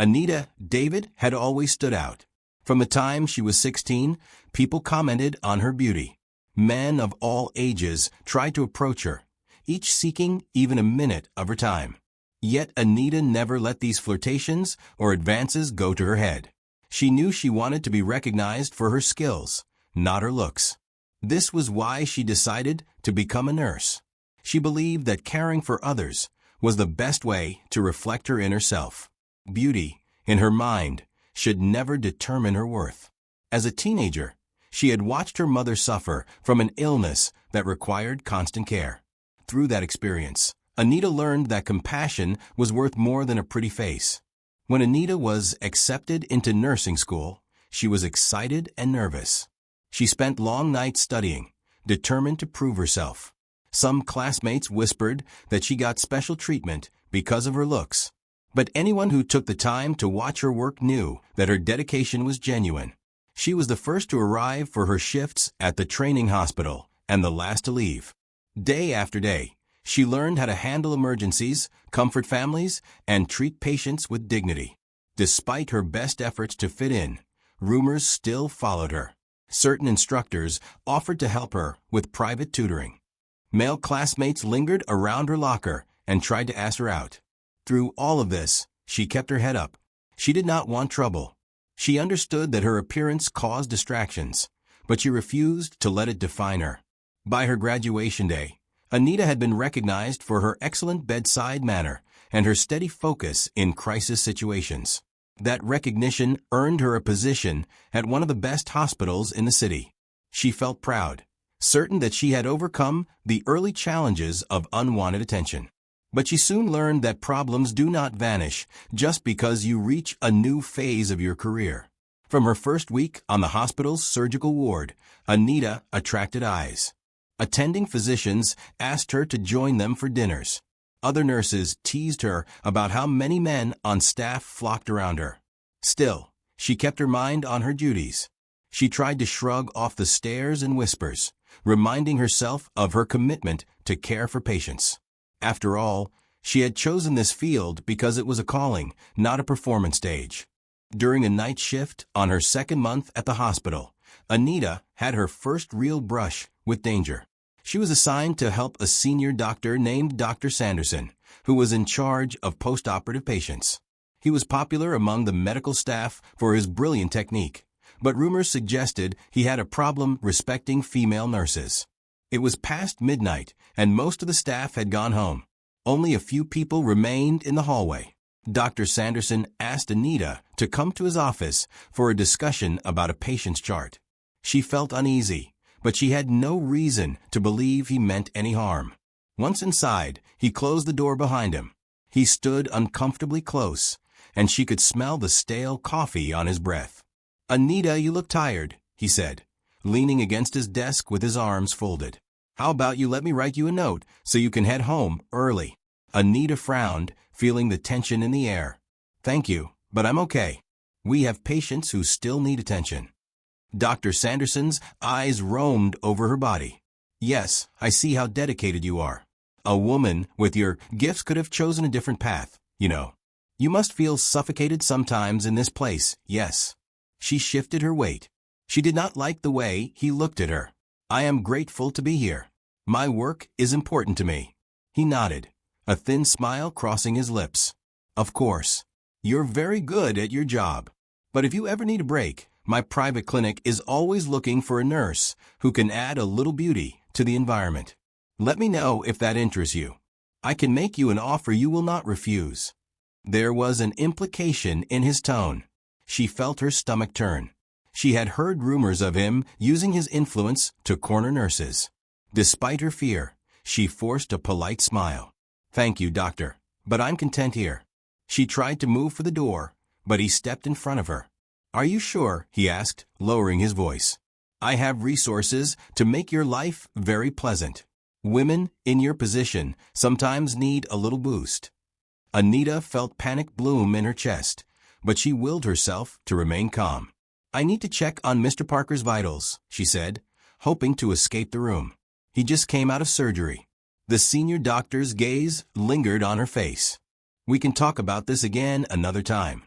Anita David had always stood out. From the time she was 16, people commented on her beauty. Men of all ages tried to approach her, each seeking even a minute of her time. Yet Anita never let these flirtations or advances go to her head. She knew she wanted to be recognized for her skills, not her looks. This was why she decided to become a nurse. She believed that caring for others was the best way to reflect her inner self. Beauty, in her mind, should never determine her worth. As a teenager, she had watched her mother suffer from an illness that required constant care. Through that experience, Anita learned that compassion was worth more than a pretty face. When Anita was accepted into nursing school, she was excited and nervous. She spent long nights studying, determined to prove herself. Some classmates whispered that she got special treatment because of her looks. But anyone who took the time to watch her work knew that her dedication was genuine. She was the first to arrive for her shifts at the training hospital and the last to leave. Day after day, she learned how to handle emergencies, comfort families, and treat patients with dignity. Despite her best efforts to fit in, rumors still followed her. Certain instructors offered to help her with private tutoring. Male classmates lingered around her locker and tried to ask her out. Through all of this, she kept her head up. She did not want trouble. She understood that her appearance caused distractions, but she refused to let it define her. By her graduation day, Anita had been recognized for her excellent bedside manner and her steady focus in crisis situations. That recognition earned her a position at one of the best hospitals in the city. She felt proud, certain that she had overcome the early challenges of unwanted attention. But she soon learned that problems do not vanish just because you reach a new phase of your career. From her first week on the hospital's surgical ward, Anita attracted eyes. Attending physicians asked her to join them for dinners. Other nurses teased her about how many men on staff flocked around her. Still, she kept her mind on her duties. She tried to shrug off the stares and whispers, reminding herself of her commitment to care for patients. After all, she had chosen this field because it was a calling, not a performance stage. During a night shift on her second month at the hospital, Anita had her first real brush with danger. She was assigned to help a senior doctor named Dr. Sanderson, who was in charge of post-operative patients. He was popular among the medical staff for his brilliant technique, but rumors suggested he had a problem respecting female nurses. It was past midnight, and most of the staff had gone home. Only a few people remained in the hallway. Dr. Sanderson asked Anita to come to his office for a discussion about a patient's chart. She felt uneasy, but she had no reason to believe he meant any harm. Once inside, he closed the door behind him. He stood uncomfortably close, and she could smell the stale coffee on his breath. "Anita, you look tired," he said, leaning against his desk with his arms folded. "How about you let me write you a note so you can head home early?" Anita frowned, feeling the tension in the air. "Thank you, but I'm okay. We have patients who still need attention." Dr. Sanderson's eyes roamed over her body. "Yes, I see how dedicated you are. A woman with your gifts could have chosen a different path, you know. You must feel suffocated sometimes in this place, yes." She shifted her weight. She did not like the way he looked at her. "I am grateful to be here. My work is important to me." He nodded, a thin smile crossing his lips. "Of course. You're very good at your job. But if you ever need a break, my private clinic is always looking for a nurse who can add a little beauty to the environment. Let me know if that interests you. I can make you an offer you will not refuse." There was an implication in his tone. She felt her stomach turn. She had heard rumors of him using his influence to corner nurses. Despite her fear, she forced a polite smile. "Thank you, doctor, but I'm content here." She tried to move for the door, but he stepped in front of her. "Are you sure?" he asked, lowering his voice. "I have resources to make your life very pleasant. Women in your position sometimes need a little boost." Anita felt panic bloom in her chest, but she willed herself to remain calm. "I need to check on Mr. Parker's vitals," she said, hoping to escape the room. "He just came out of surgery." The senior doctor's gaze lingered on her face. "We can talk about this again another time."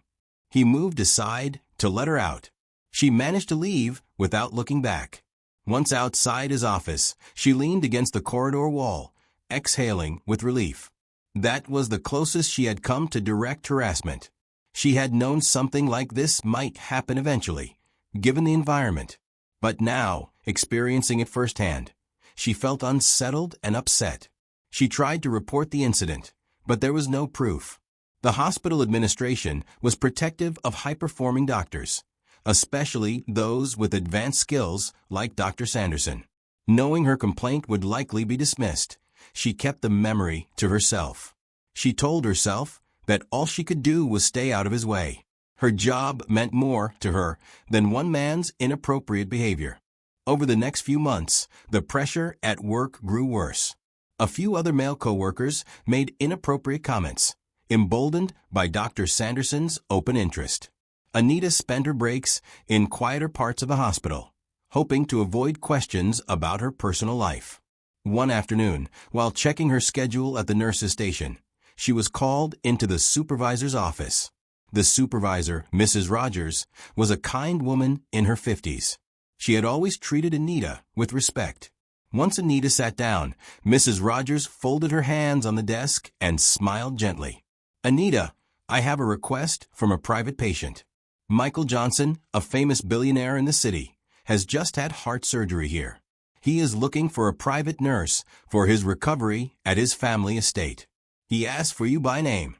He moved aside to let her out. She managed to leave without looking back. Once outside his office, she leaned against the corridor wall, exhaling with relief. That was the closest she had come to direct harassment. She had known something like this might happen eventually, given the environment. But now, experiencing it firsthand, she felt unsettled and upset. She tried to report the incident, but there was no proof. The hospital administration was protective of high-performing doctors, especially those with advanced skills like Dr. Sanderson. Knowing her complaint would likely be dismissed, she kept the memory to herself. She told herself that all she could do was stay out of his way. Her job meant more to her than one man's inappropriate behavior. Over the next few months, the pressure at work grew worse. A few other male coworkers made inappropriate comments, emboldened by Dr. Sanderson's open interest. Anita spent her breaks in quieter parts of the hospital, hoping to avoid questions about her personal life. One afternoon, while checking her schedule at the nurse's station, she was called into the supervisor's office. The supervisor, Mrs. Rogers, was a kind woman in her 50s. She had always treated Anita with respect. Once Anita sat down, Mrs. Rogers folded her hands on the desk and smiled gently. "Anita, I have a request from a private patient. Michael Johnson, a famous billionaire in the city, has just had heart surgery here. He is looking for a private nurse for his recovery at his family estate. He asked for you by name."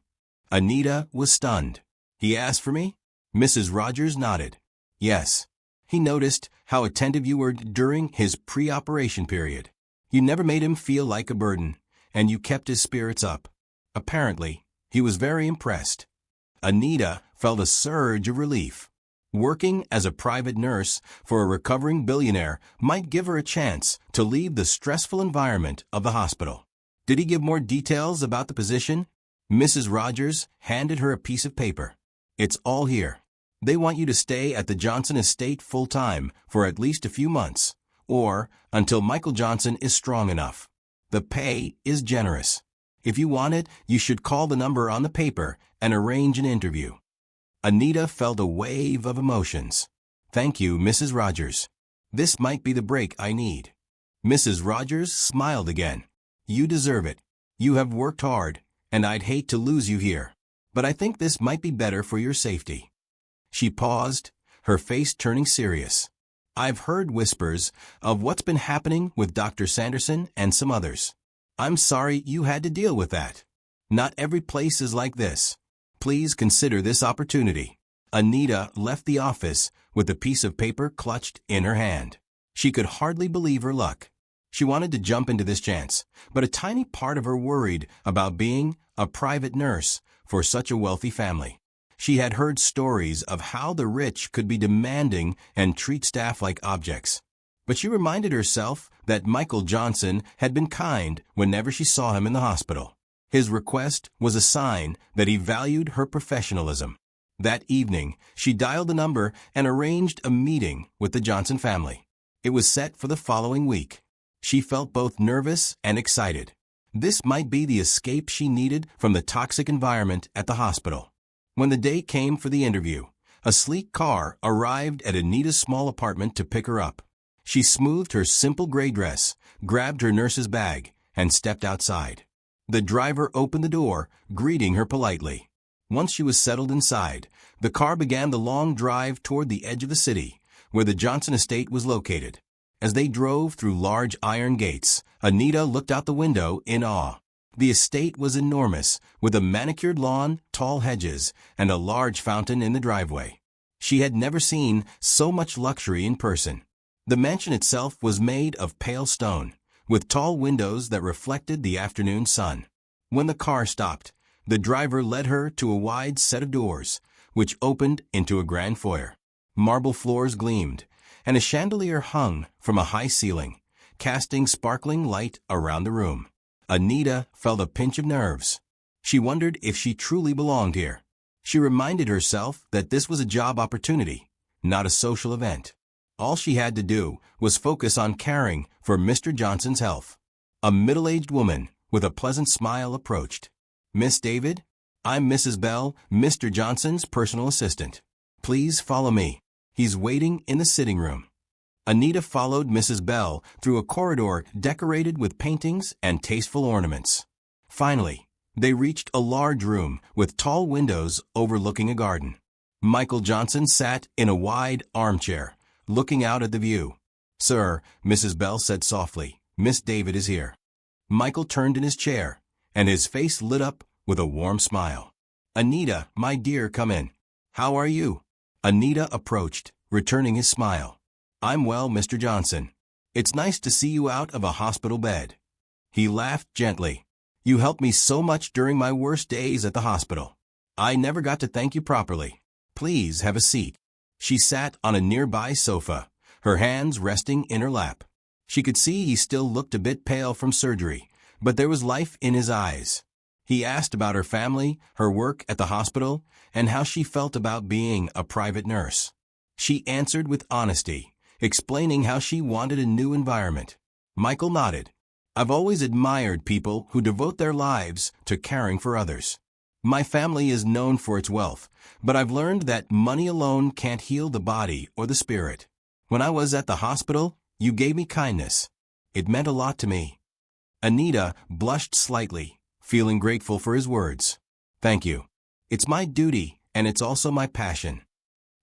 Anita was stunned. "He asked for me?" Mrs. Rogers nodded. "Yes. He noticed how attentive you were during his pre-operation period. You never made him feel like a burden, and you kept his spirits up. Apparently, he was very impressed." Anita felt a surge of relief. Working as a private nurse for a recovering billionaire might give her a chance to leave the stressful environment of the hospital. Did he give more details about the position? Mrs. Rogers handed her a piece of paper. "It's all here. They want you to stay at the Johnson estate full-time for at least a few months, or until Michael Johnson is strong enough. The pay is generous. If you want it, you should call the number on the paper and arrange an interview." Anita felt a wave of emotions. "Thank you, Mrs. Rogers. This might be the break I need." Mrs. Rogers smiled again. "You deserve it. You have worked hard, and I'd hate to lose you here. But I think this might be better for your safety." She paused, her face turning serious. "I've heard whispers of what's been happening with Dr. Sanderson and some others. I'm sorry you had to deal with that. Not every place is like this. Please consider this opportunity." Anita left the office with a piece of paper clutched in her hand. She could hardly believe her luck. She wanted to jump into this chance, but a tiny part of her worried about being a private nurse for such a wealthy family. She had heard stories of how the rich could be demanding and treat staff like objects. But she reminded herself that Michael Johnson had been kind whenever she saw him in the hospital. His request was a sign that he valued her professionalism. That evening, she dialed the number and arranged a meeting with the Johnson family. It was set for the following week. She felt both nervous and excited. This might be the escape she needed from the toxic environment at the hospital. When the day came for the interview, a sleek car arrived at Anita's small apartment to pick her up. She smoothed her simple gray dress, grabbed her nurse's bag, and stepped outside. The driver opened the door, greeting her politely. Once she was settled inside, the car began the long drive toward the edge of the city, where the Johnson estate was located. As they drove through large iron gates, Anita looked out the window in awe. The estate was enormous, with a manicured lawn, tall hedges, and a large fountain in the driveway. She had never seen so much luxury in person. The mansion itself was made of pale stone, with tall windows that reflected the afternoon sun. When the car stopped, the driver led her to a wide set of doors, which opened into a grand foyer. Marble floors gleamed, and a chandelier hung from a high ceiling, casting sparkling light around the room. Anita felt a pinch of nerves. She wondered if she truly belonged here. She reminded herself that this was a job opportunity, not a social event. All she had to do was focus on caring for Mr. Johnson's health. A middle-aged woman with a pleasant smile approached. "Miss David, I'm Mrs. Bell, Mr. Johnson's personal assistant. Please follow me. He's waiting in the sitting room." Anita followed Mrs. Bell through a corridor decorated with paintings and tasteful ornaments. Finally, they reached a large room with tall windows overlooking a garden. Michael Johnson sat in a wide armchair, looking out at the view. "Sir," Mrs. Bell said softly, "Miss David is here." Michael turned in his chair, and his face lit up with a warm smile. "Anita, my dear, come in. How are you?" Anita approached, returning his smile. "I'm well, Mr. Johnson. It's nice to see you out of a hospital bed." He laughed gently. "You helped me so much during my worst days at the hospital. I never got to thank you properly. Please have a seat." She sat on a nearby sofa, her hands resting in her lap. She could see he still looked a bit pale from surgery, but there was life in his eyes. He asked about her family, her work at the hospital, and how she felt about being a private nurse. She answered with honesty, explaining how she wanted a new environment. Michael nodded. "I've always admired people who devote their lives to caring for others. My family is known for its wealth, but I've learned that money alone can't heal the body or the spirit. When I was at the hospital, you gave me kindness. It meant a lot to me." Anita blushed slightly, feeling grateful for his words. "Thank you. It's my duty, and it's also my passion."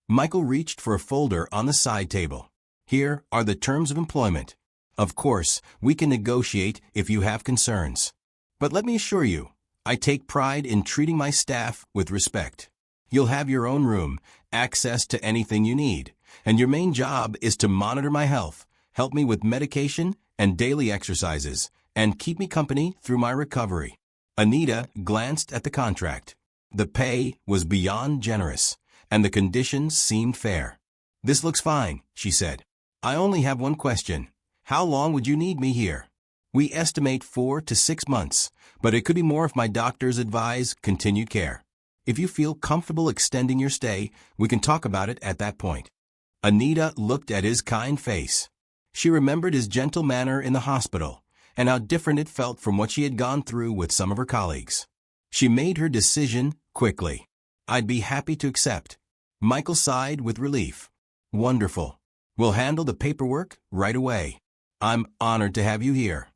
Michael reached for a folder on the side table. "Here are the terms of employment. Of course, we can negotiate if you have concerns. But let me assure you, I take pride in treating my staff with respect. You'll have your own room, access to anything you need, and your main job is to monitor my health, help me with medication and daily exercises, and keep me company through my recovery." Anita glanced at the contract. The pay was beyond generous, and the conditions seemed fair. "This looks fine," she said. "I only have one question. How long would you need me here?" "We estimate 4 to 6 months, but it could be more if my doctors advise continued care. If you feel comfortable extending your stay, we can talk about it at that point." Anita looked at his kind face. She remembered his gentle manner in the hospital, and how different it felt from what she had gone through with some of her colleagues. She made her decision quickly. "I'd be happy to accept." Michael sighed with relief. "Wonderful. We'll handle the paperwork right away. I'm honored to have you here."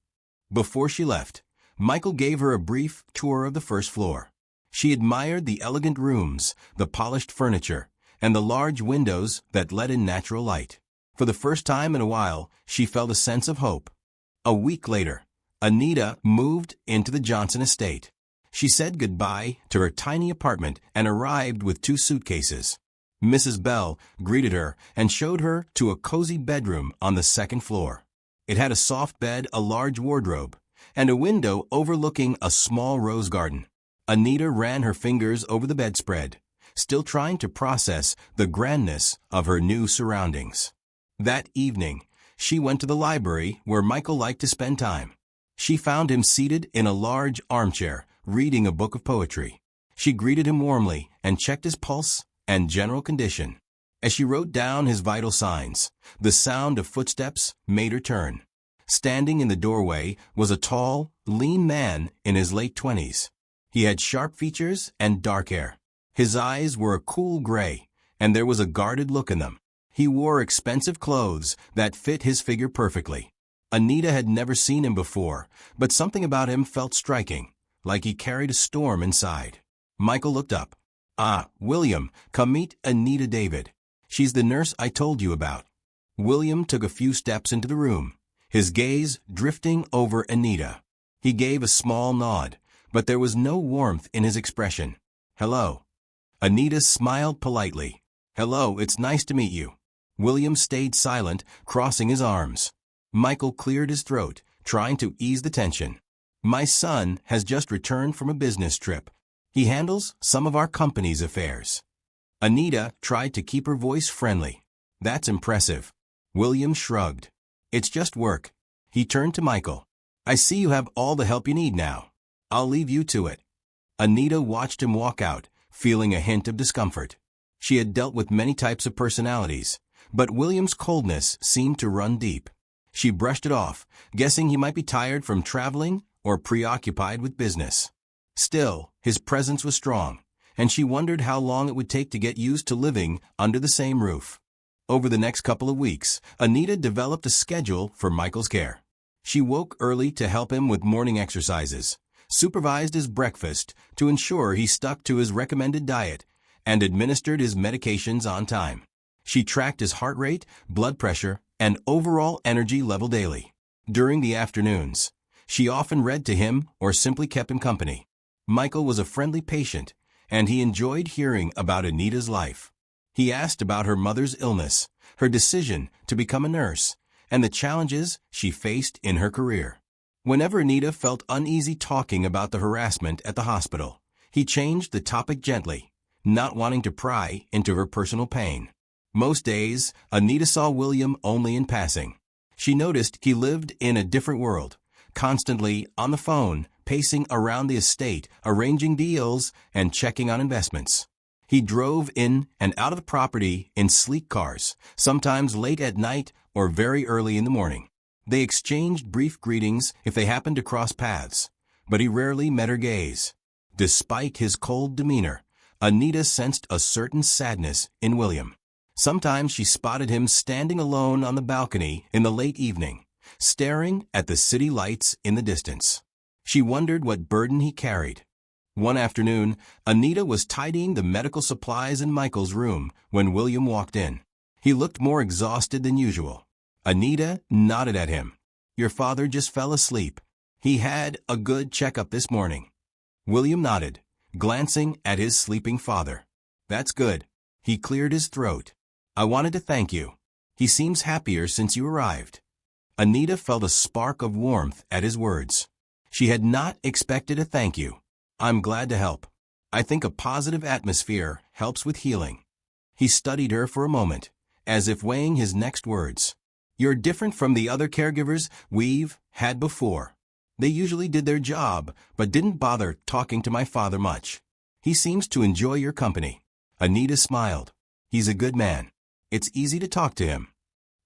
Before she left, Michael gave her a brief tour of the first floor. She admired the elegant rooms, the polished furniture, and the large windows that let in natural light. For the first time in a while, she felt a sense of hope. A week later, Anita moved into the Johnson estate. She said goodbye to her tiny apartment and arrived with 2 suitcases. Mrs. Bell greeted her and showed her to a cozy bedroom on the 2nd floor. It had a soft bed, a large wardrobe, and a window overlooking a small rose garden. Anita ran her fingers over the bedspread, still trying to process the grandness of her new surroundings. That evening, she went to the library where Michael liked to spend time. She found him seated in a large armchair, reading a book of poetry. She greeted him warmly and checked his pulse and general condition. As she wrote down his vital signs, the sound of footsteps made her turn. Standing in the doorway was a tall, lean man in his late 20s. He had sharp features and dark hair. His eyes were a cool gray, and there was a guarded look in them. He wore expensive clothes that fit his figure perfectly. Anita had never seen him before, but something about him felt striking, like he carried a storm inside. Michael looked up. "Ah, William, come meet Anita David. She's the nurse I told you about." William took a few steps into the room, his gaze drifting over Anita. He gave a small nod, but there was no warmth in his expression. "Hello." Anita smiled politely. "Hello, it's nice to meet you." William stayed silent, crossing his arms. Michael cleared his throat, trying to ease the tension. "My son has just returned from a business trip. He handles some of our company's affairs." Anita tried to keep her voice friendly. "That's impressive." William shrugged. "It's just work." He turned to Michael. "I see you have all the help you need now. I'll leave you to it." Anita watched him walk out, feeling a hint of discomfort. She had dealt with many types of personalities, but William's coldness seemed to run deep. She brushed it off, guessing he might be tired from traveling or preoccupied with business. Still, his presence was strong, and she wondered how long it would take to get used to living under the same roof. Over the next couple of weeks, Anita developed a schedule for Michael's care. She woke early to help him with morning exercises, supervised his breakfast to ensure he stuck to his recommended diet, and administered his medications on time. She tracked his heart rate, blood pressure, and overall energy level daily. During the afternoons, she often read to him or simply kept him company. Michael was a friendly patient, and he enjoyed hearing about Anita's life. He asked about her mother's illness, her decision to become a nurse, and the challenges she faced in her career. Whenever Anita felt uneasy talking about the harassment at the hospital, he changed the topic gently, not wanting to pry into her personal pain. Most days, Anita saw William only in passing. She noticed he lived in a different world, constantly on the phone, pacing around the estate, arranging deals, and checking on investments. He drove in and out of the property in sleek cars, sometimes late at night or very early in the morning. They exchanged brief greetings if they happened to cross paths, but he rarely met her gaze. Despite his cold demeanor, Anita sensed a certain sadness in William. Sometimes she spotted him standing alone on the balcony in the late evening, staring at the city lights in the distance. She wondered what burden he carried. One afternoon, Anita was tidying the medical supplies in Michael's room when William walked in. He looked more exhausted than usual. Anita nodded at him. "Your father just fell asleep. He had a good checkup this morning." William nodded, glancing at his sleeping father. "That's good." He cleared his throat. "I wanted to thank you. He seems happier since you arrived." Anita felt a spark of warmth at his words. She had not expected a thank you. "I'm glad to help. I think a positive atmosphere helps with healing." He studied her for a moment, as if weighing his next words. "You're different from the other caregivers we've had before. They usually did their job, but didn't bother talking to my father much. He seems to enjoy your company." Anita smiled. "He's a good man. It's easy to talk to him."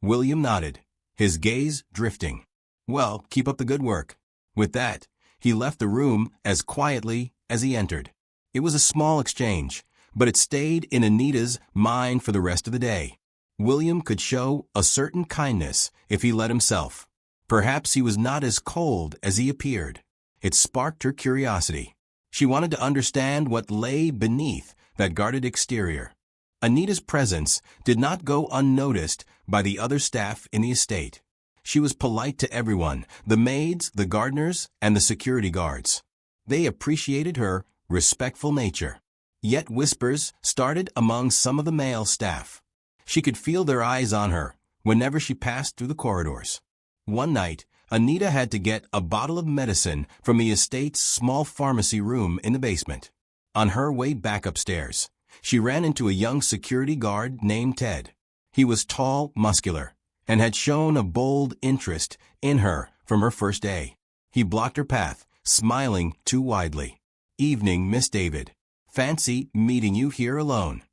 William nodded, his gaze drifting. "Well, keep up the good work." With that, he left the room as quietly as he entered. It was a small exchange, but it stayed in Anita's mind for the rest of the day. William could show a certain kindness if he let himself. Perhaps he was not as cold as he appeared. It sparked her curiosity. She wanted to understand what lay beneath that guarded exterior. Anita's presence did not go unnoticed by the other staff in the estate. She was polite to everyone, the maids, the gardeners, and the security guards. They appreciated her respectful nature. Yet whispers started among some of the male staff. She could feel their eyes on her whenever she passed through the corridors. One night, Anita had to get a bottle of medicine from the estate's small pharmacy room in the basement. On her way back upstairs, she ran into a young security guard named Ted. He was tall, muscular, and had shown a bold interest in her from her first day. He blocked her path, smiling too widely. "Evening, Miss David. Fancy meeting you here alone."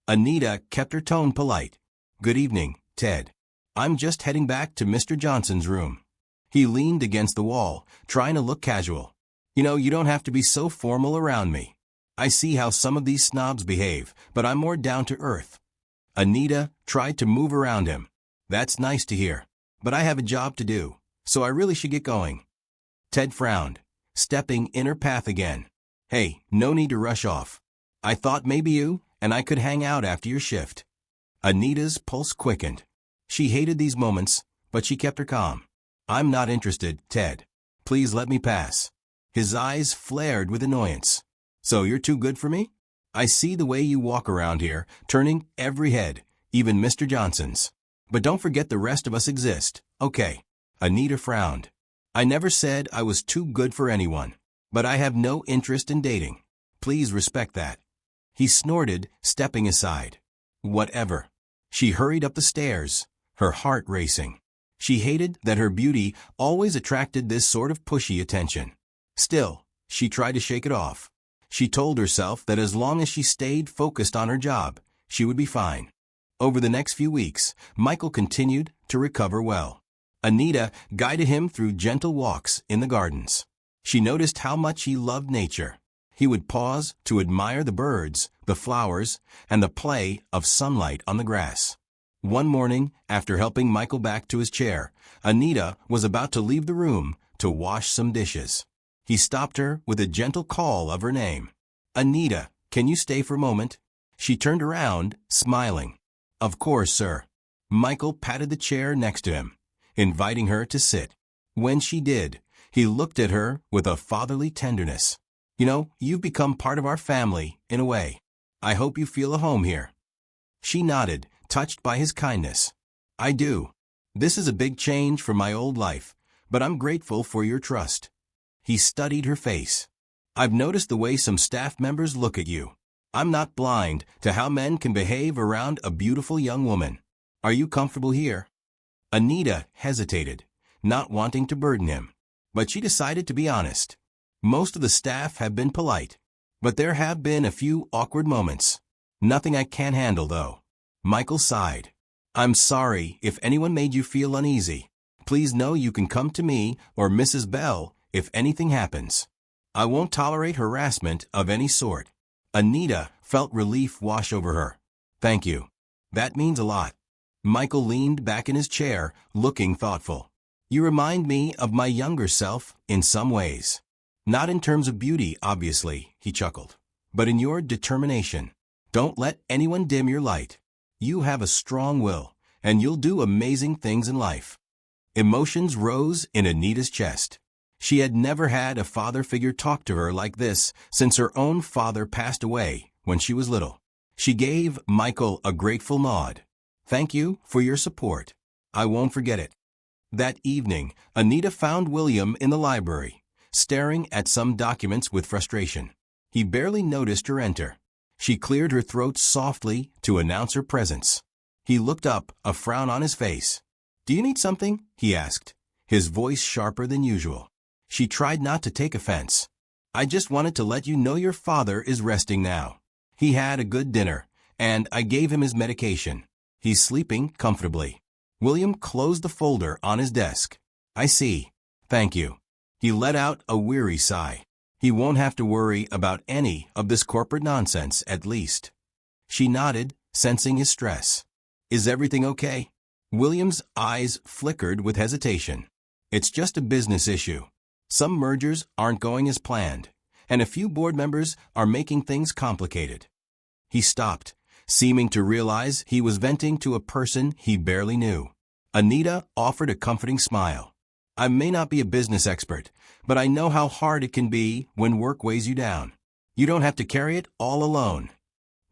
Anita kept her tone polite. "Good evening, Ted. I'm just heading back to Mr. Johnson's room." He leaned against the wall, trying to look casual. You don't have to be so formal around me. I see how some of these snobs behave, but I'm more down to earth." Anita tried to move around him. "That's nice to hear, but I have a job to do, so I really should get going." Ted frowned, stepping in her path again. "Hey, no need to rush off. I thought maybe you and I could hang out after your shift." Anita's pulse quickened. She hated these moments, but she kept her calm. "I'm not interested, Ted. Please let me pass." His eyes flared with annoyance. "So you're too good for me? I see the way you walk around here, turning every head, even Mr. Johnson's. But don't forget the rest of us exist, okay?" Anita frowned. "I never said I was too good for anyone, but I have no interest in dating. Please respect that." He snorted, stepping aside. Whatever. She hurried up the stairs, her heart racing. She hated that her beauty always attracted this sort of pushy attention. Still, she tried to shake it off. She told herself that as long as she stayed focused on her job, she would be fine. Over the next few weeks, Michael continued to recover well. Anita guided him through gentle walks in the gardens. She noticed how much he loved nature, He would pause to admire the birds, the flowers, and the play of sunlight on the grass. One morning, after helping Michael back to his chair, Anita was about to leave the room to wash some dishes. He stopped her with a gentle call of her name. "Anita, can you stay for a moment?" She turned around, smiling. "Of course, sir." Michael patted the chair next to him, inviting her to sit. When she did, he looked at her with a fatherly tenderness. "You know, you've become part of our family, in a way. I hope you feel at home here." She nodded, touched by his kindness. "I do. This is a big change from my old life, but I'm grateful for your trust." He studied her face. "I've noticed the way some staff members look at you. I'm not blind to how men can behave around a beautiful young woman. Are you comfortable here?" Anita hesitated, not wanting to burden him, but she decided to be honest. "Most of the staff have been polite, but there have been a few awkward moments. Nothing I can't handle, though." Michael sighed. "I'm sorry if anyone made you feel uneasy. Please know you can come to me or Mrs. Bell if anything happens. I won't tolerate harassment of any sort." Anita felt relief wash over her. "Thank you. That means a lot." Michael leaned back in his chair, looking thoughtful. "You remind me of my younger self in some ways. Not in terms of beauty, obviously," he chuckled, "but in your determination. Don't let anyone dim your light. You have a strong will, and you'll do amazing things in life." Emotions rose in Anita's chest. She had never had a father figure talk to her like this since her own father passed away when she was little. She gave Michael a grateful nod. "Thank you for your support. I won't forget it." That evening, Anita found William in the library, staring at some documents with frustration. He barely noticed her enter. She cleared her throat softly to announce her presence. He looked up, a frown on his face. "Do you need something?" he asked, his voice sharper than usual. She tried not to take offense. "I just wanted to let you know your father is resting now. He had a good dinner, and I gave him his medication. He's sleeping comfortably." William closed the folder on his desk. "I see. Thank you." He let out a weary sigh. He won't have to worry about any of this corporate nonsense, at least. She nodded, sensing his stress. "Is everything okay?" William's eyes flickered with hesitation. "It's just a business issue. Some mergers aren't going as planned, and a few board members are making things complicated." He stopped, seeming to realize he was venting to a person he barely knew. Anita offered a comforting smile. "I may not be a business expert, but I know how hard it can be when work weighs you down. You don't have to carry it all alone."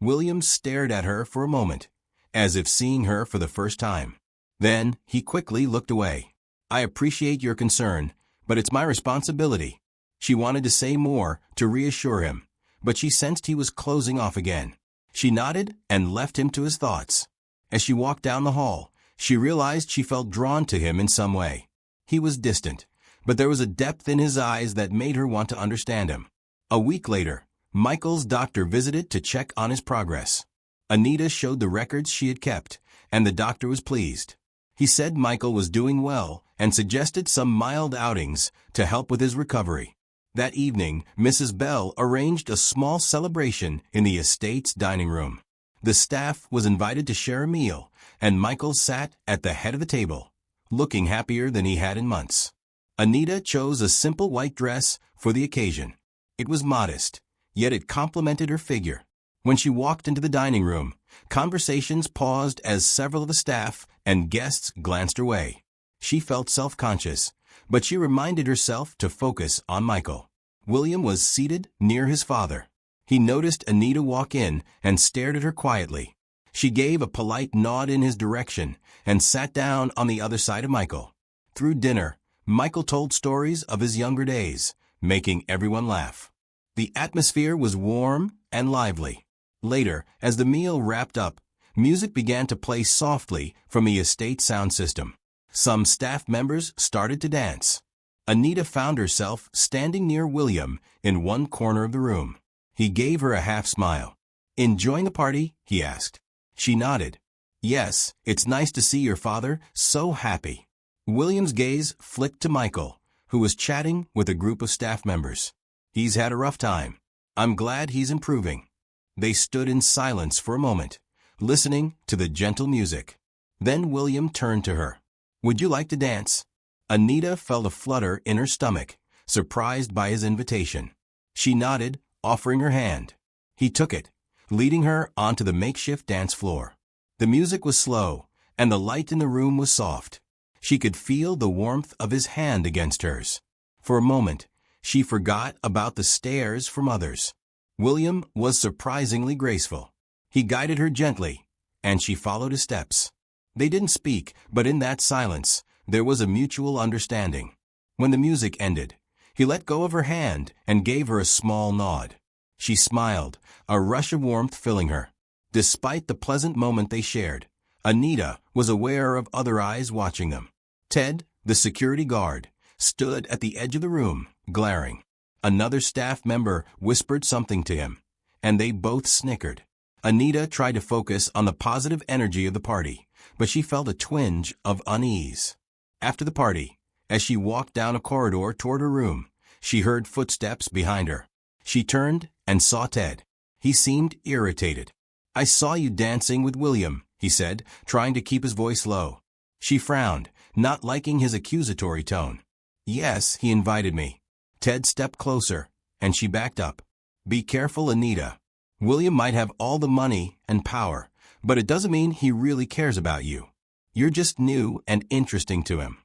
William stared at her for a moment, as if seeing her for the first time. Then he quickly looked away. "I appreciate your concern, but it's my responsibility." She wanted to say more to reassure him, but she sensed he was closing off again. She nodded and left him to his thoughts. As she walked down the hall, she realized she felt drawn to him in some way. He was distant, but there was a depth in his eyes that made her want to understand him. A week later, Michael's doctor visited to check on his progress. Anita showed the records she had kept, and the doctor was pleased. He said Michael was doing well and suggested some mild outings to help with his recovery. That evening, Mrs. Bell arranged a small celebration in the estate's dining room. The staff was invited to share a meal, and Michael sat at the head of the table, looking happier than he had in months. Anita chose a simple white dress for the occasion. It was modest, yet it complemented her figure. When she walked into the dining room, conversations paused as several of the staff and guests glanced her way. She felt self-conscious, but she reminded herself to focus on Michael. William was seated near his father. He noticed Anita walk in and stared at her quietly. She gave a polite nod in his direction and sat down on the other side of Michael. Through dinner, Michael told stories of his younger days, making everyone laugh. The atmosphere was warm and lively. Later, as the meal wrapped up, music began to play softly from the estate sound system. Some staff members started to dance. Anita found herself standing near William in one corner of the room. He gave her a half smile. "Enjoying the party?" he asked. She nodded. "Yes, it's nice to see your father so happy." William's gaze flicked to Michael, who was chatting with a group of staff members. "He's had a rough time." I'm glad he's improving." They stood in silence for a moment, listening to the gentle music. Then William turned to her. "Would you like to dance?" Anita felt a flutter in her stomach, surprised by his invitation. She nodded, offering her hand. He took it, leading her onto the makeshift dance floor. The music was slow, and the light in the room was soft. She could feel the warmth of his hand against hers. For a moment, she forgot about the stares from others. William was surprisingly graceful. He guided her gently, and she followed his steps. They didn't speak, but in that silence, there was a mutual understanding. When the music ended, he let go of her hand and gave her a small nod. She smiled, a rush of warmth filling her. Despite the pleasant moment they shared, Anita was aware of other eyes watching them. Ted, the security guard, stood at the edge of the room, glaring. Another staff member whispered something to him, and they both snickered. Anita tried to focus on the positive energy of the party, but she felt a twinge of unease. After the party, as she walked down a corridor toward her room, she heard footsteps behind her. She turned and saw Ted. He seemed irritated. "I saw you dancing with William," he said, trying to keep his voice low. She frowned, not liking his accusatory tone. "Yes, he invited me." Ted stepped closer, and she backed up. "Be careful, Anita. William might have all the money and power, but it doesn't mean he really cares about you. You're just new and interesting to him."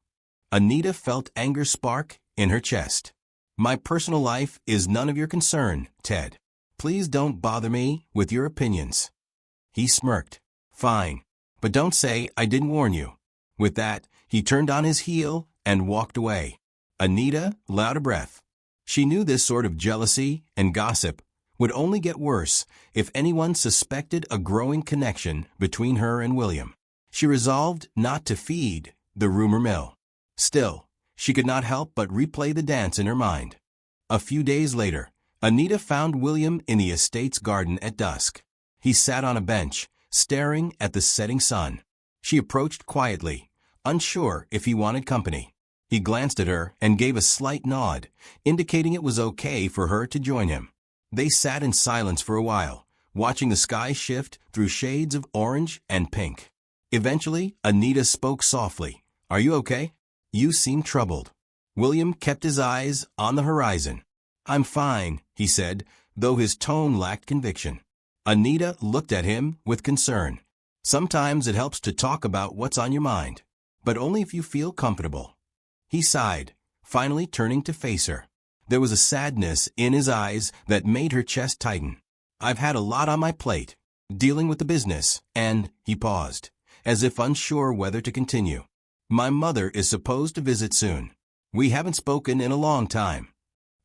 Anita felt anger spark in her chest. "My personal life is none of your concern, Ted. Please don't bother me with your opinions." He smirked. "Fine, but don't say I didn't warn you." With that, he turned on his heel and walked away. Anita let out a breath. She knew this sort of jealousy and gossip would only get worse if anyone suspected a growing connection between her and William. She resolved not to feed the rumor mill. Still, she could not help but replay the dance in her mind. A few days later, Anita found William in the estate's garden at dusk. He sat on a bench, staring at the setting sun. She approached quietly, unsure if he wanted company. He glanced at her and gave a slight nod, indicating it was okay for her to join him. They sat in silence for a while, watching the sky shift through shades of orange and pink. Eventually, Anita spoke softly. "Are you okay? You seem troubled." William kept his eyes on the horizon. "I'm fine," he said, though his tone lacked conviction. Anita looked at him with concern. "Sometimes it helps to talk about what's on your mind, but only if you feel comfortable." He sighed, finally turning to face her. There was a sadness in his eyes that made her chest tighten. "I've had a lot on my plate, dealing with the business, and," he paused, as if unsure whether to continue. "My mother is supposed to visit soon. We haven't spoken in a long time."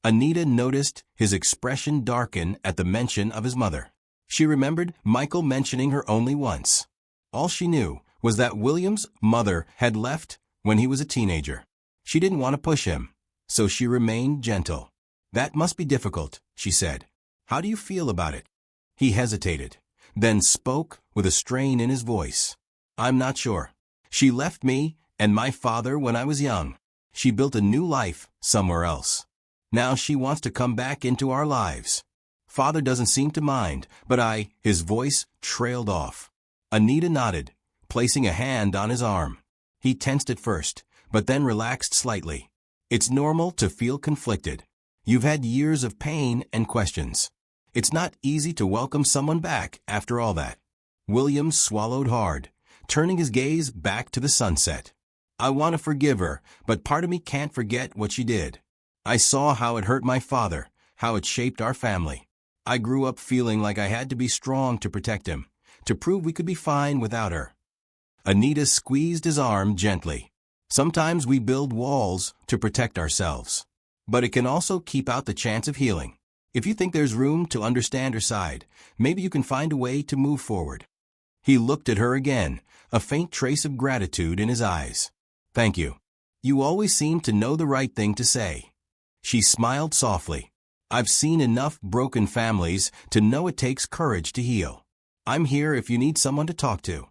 Anita noticed his expression darken at the mention of his mother. She remembered Michael mentioning her only once. All she knew was that William's mother had left when he was a teenager. She didn't want to push him, so she remained gentle. "That must be difficult," she said. "How do you feel about it?" He hesitated, then spoke with a strain in his voice. "I'm not sure. She left me and my father when I was young. She built a new life somewhere else. Now she wants to come back into our lives. Father doesn't seem to mind, but His voice trailed off. Anita nodded, placing a hand on his arm. He tensed at first, but then relaxed slightly. "It's normal to feel conflicted. You've had years of pain and questions. It's not easy to welcome someone back after all that." William swallowed hard, turning his gaze back to the sunset. "I want to forgive her, but part of me can't forget what she did. I saw how it hurt my father, how it shaped our family. I grew up feeling like I had to be strong to protect him, to prove we could be fine without her." Anita squeezed his arm gently. "Sometimes we build walls to protect ourselves, but it can also keep out the chance of healing. If you think there's room to understand her side, maybe you can find a way to move forward." He looked at her again, a faint trace of gratitude in his eyes. "Thank you. You always seem to know the right thing to say." She smiled softly. "I've seen enough broken families to know it takes courage to heal. I'm here if you need someone to talk to."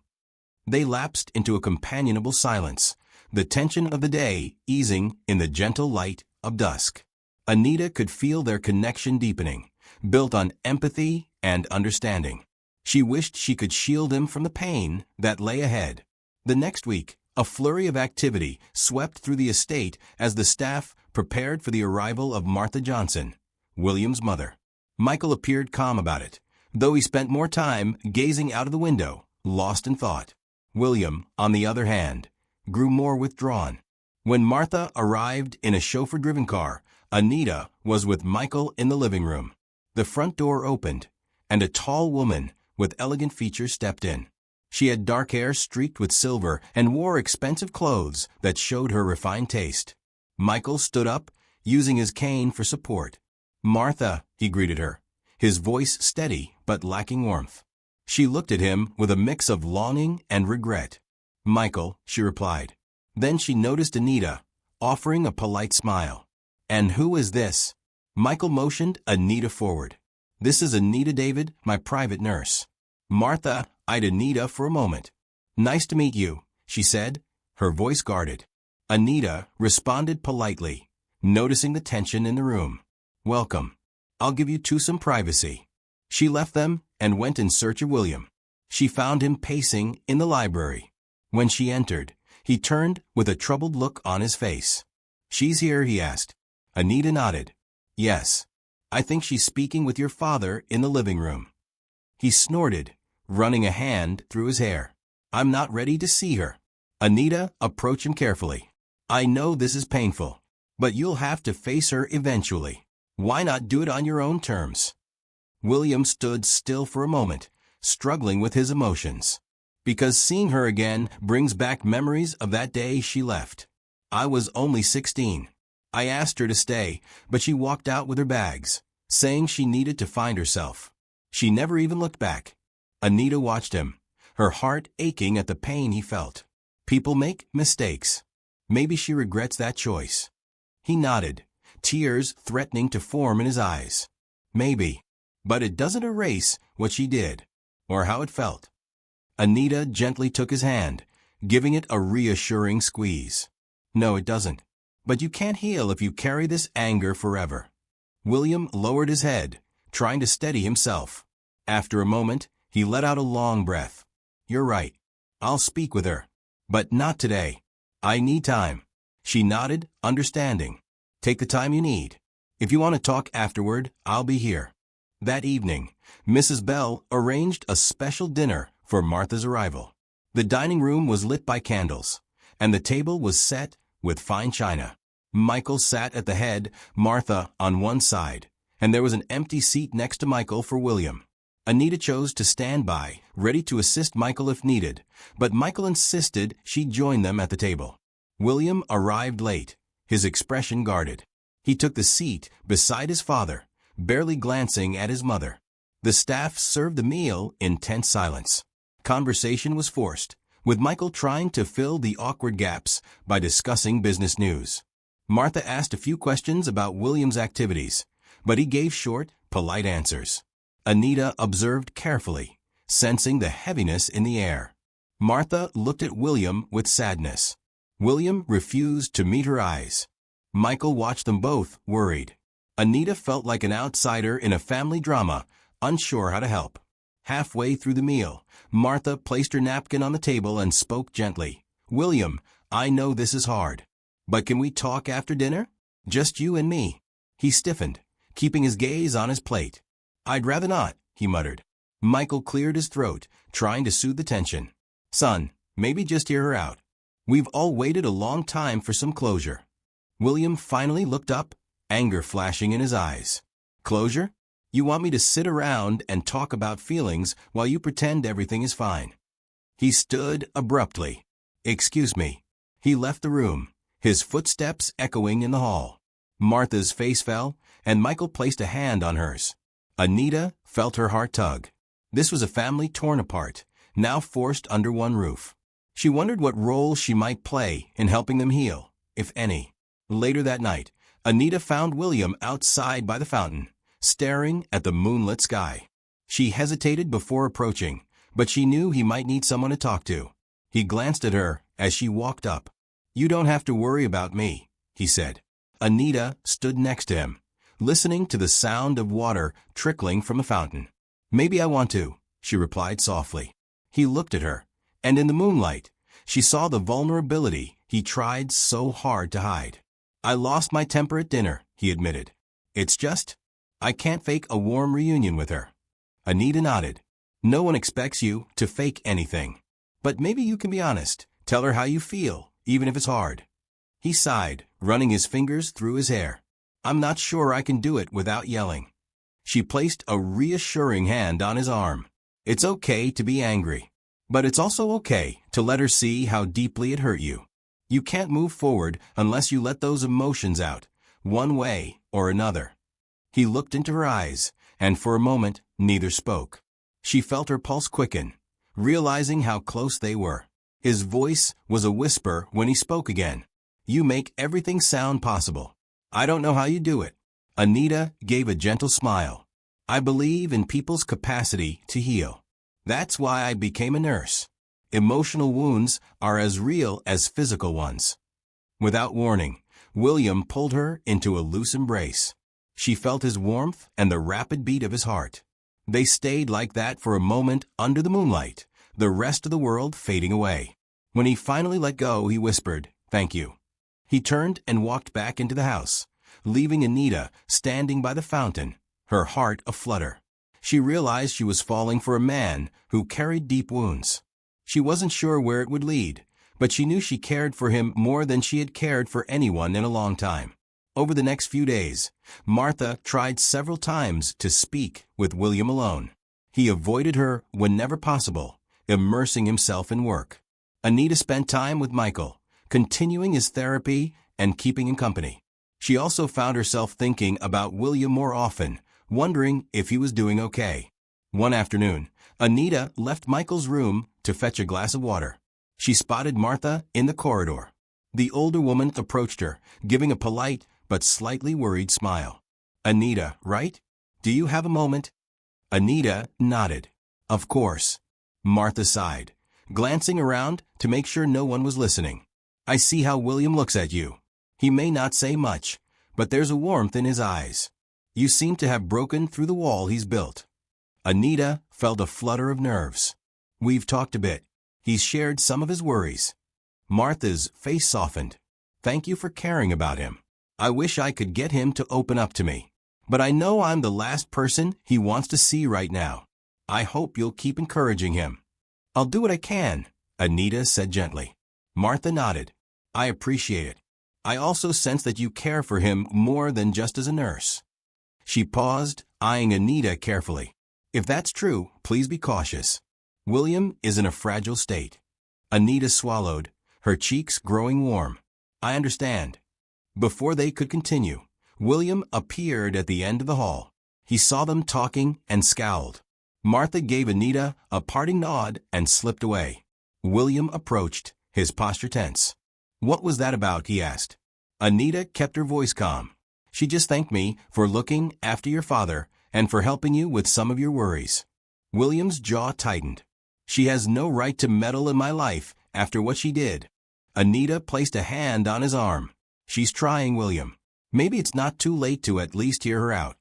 They lapsed into a companionable silence, the tension of the day easing in the gentle light of dusk. Anita could feel their connection deepening, built on empathy and understanding. She wished she could shield him from the pain that lay ahead. The next week, a flurry of activity swept through the estate as the staff prepared for the arrival of Martha Johnson, William's mother. Michael appeared calm about it, though he spent more time gazing out of the window, lost in thought. William, on the other hand, grew more withdrawn. When Martha arrived in a chauffeur-driven car, Anita was with Michael in the living room. The front door opened, and a tall woman with elegant features stepped in. She had dark hair streaked with silver and wore expensive clothes that showed her refined taste. Michael stood up, using his cane for support. "Martha," he greeted her, his voice steady but lacking warmth. She looked at him with a mix of longing and regret. "Michael," she replied. Then she noticed Anita, offering a polite smile. "And who is this?" Michael motioned Anita forward. "This is Anita David, my private nurse." Martha eyed Anita for a moment. "Nice to meet you," she said, her voice guarded. Anita responded politely, noticing the tension in the room. "Welcome. I'll give you two some privacy." She left them and went in search of William. She found him pacing in the library. When she entered, he turned with a troubled look on his face. "She's here?" he asked. Anita nodded. "Yes. I think she's speaking with your father in the living room." He snorted, running a hand through his hair. "I'm not ready to see her." Anita approached him carefully. "I know this is painful, but you'll have to face her eventually. Why not do it on your own terms?" William stood still for a moment, struggling with his emotions. "Because seeing her again brings back memories of that day she left. I was only 16. I asked her to stay, but she walked out with her bags, saying she needed to find herself. She never even looked back." Anita watched him, her heart aching at the pain he felt. People make mistakes. Maybe she regrets that choice. He nodded, tears threatening to form in his eyes. "Maybe. But it doesn't erase what she did, or how it felt." Anita gently took his hand, giving it a reassuring squeeze. "No, it doesn't. But you can't heal if you carry this anger forever." William lowered his head, trying to steady himself. After a moment, he let out a long breath. "You're right. I'll speak with her. But not today. I need time." She nodded, understanding. "Take the time you need. If you want to talk afterward, I'll be here." That evening, Mrs. Bell arranged a special dinner for Martha's arrival. The dining room was lit by candles, and the table was set with fine china. Michael sat at the head, Martha on one side, and there was an empty seat next to Michael for William. Anita chose to stand by, ready to assist Michael if needed, but Michael insisted she join them at the table. William arrived late, his expression guarded. He took the seat beside his father, barely glancing at his mother. The staff served the meal in tense silence. Conversation was forced, with Michael trying to fill the awkward gaps by discussing business news. Martha asked a few questions about William's activities, but he gave short, polite answers. Anita observed carefully, sensing the heaviness in the air. Martha looked at William with sadness. William refused to meet her eyes. Michael watched them both, worried. Anita felt like an outsider in a family drama, unsure how to help. Halfway through the meal, Martha placed her napkin on the table and spoke gently. "William, I know this is hard. But can we talk after dinner? Just you and me." He stiffened, keeping his gaze on his plate. "I'd rather not," he muttered. Michael cleared his throat, trying to soothe the tension. "Son, maybe just hear her out. We've all waited a long time for some closure." William finally looked up, anger flashing in his eyes. "Closure? You want me to sit around and talk about feelings while you pretend everything is fine?" He stood abruptly. "Excuse me." He left the room, his footsteps echoing in the hall. Martha's face fell, and Michael placed a hand on hers. Anita felt her heart tug. This was a family torn apart, now forced under one roof. She wondered what role she might play in helping them heal, if any. Later that night, Anita found William outside by the fountain, staring at the moonlit sky. She hesitated before approaching, but she knew he might need someone to talk to. He glanced at her as she walked up. "You don't have to worry about me," he said. Anita stood next to him, listening to the sound of water trickling from a fountain. "Maybe I want to," she replied softly. He looked at her, and in the moonlight, she saw the vulnerability he tried so hard to hide. "I lost my temper at dinner," he admitted. "It's just, I can't fake a warm reunion with her." Anita nodded. "No one expects you to fake anything. But maybe you can be honest. Tell her how you feel, even if it's hard." He sighed, running his fingers through his hair. "I'm not sure I can do it without yelling." She placed a reassuring hand on his arm. "It's okay to be angry. But it's also okay to let her see how deeply it hurt you. You can't move forward unless you let those emotions out, one way or another." He looked into her eyes, and for a moment, neither spoke. She felt her pulse quicken, realizing how close they were. His voice was a whisper when he spoke again. "You make everything sound possible. I don't know how you do it." Anita gave a gentle smile. "I believe in people's capacity to heal. That's why I became a nurse. Emotional wounds are as real as physical ones." Without warning, William pulled her into a loose embrace. She felt his warmth and the rapid beat of his heart. They stayed like that for a moment under the moonlight, the rest of the world fading away. When he finally let go, he whispered, "Thank you." He turned and walked back into the house, leaving Anita standing by the fountain, her heart aflutter. She realized she was falling for a man who carried deep wounds. She wasn't sure where it would lead, but she knew she cared for him more than she had cared for anyone in a long time. Over the next few days, Martha tried several times to speak with William alone. He avoided her whenever possible, immersing himself in work. Anita spent time with Michael, continuing his therapy and keeping him company. She also found herself thinking about William more often, wondering if he was doing okay. One afternoon, Anita left Michael's room to fetch a glass of water. She spotted Martha in the corridor. The older woman approached her, giving a polite but slightly worried smile. "Anita, right? Do you have a moment?" Anita nodded. "Of course." Martha sighed, glancing around to make sure no one was listening. "I see how William looks at you. He may not say much, but there's a warmth in his eyes. You seem to have broken through the wall he's built." Anita felt a flutter of nerves. "We've talked a bit. He's shared some of his worries." Martha's face softened. "Thank you for caring about him. I wish I could get him to open up to me. But I know I'm the last person he wants to see right now. I hope you'll keep encouraging him." "I'll do what I can," Anita said gently. Martha nodded. "I appreciate it. I also sense that you care for him more than just as a nurse." She paused, eyeing Anita carefully. "If that's true, please be cautious. William is in a fragile state." Anita swallowed, her cheeks growing warm. "I understand." Before they could continue, William appeared at the end of the hall. He saw them talking and scowled. Martha gave Anita a parting nod and slipped away. William approached, his posture tense. "What was that about?" he asked. Anita kept her voice calm. "She just thanked me for looking after your father and for helping you with some of your worries." William's jaw tightened. "She has no right to meddle in my life after what she did." Anita placed a hand on his arm. "She's trying, William. Maybe it's not too late to at least hear her out."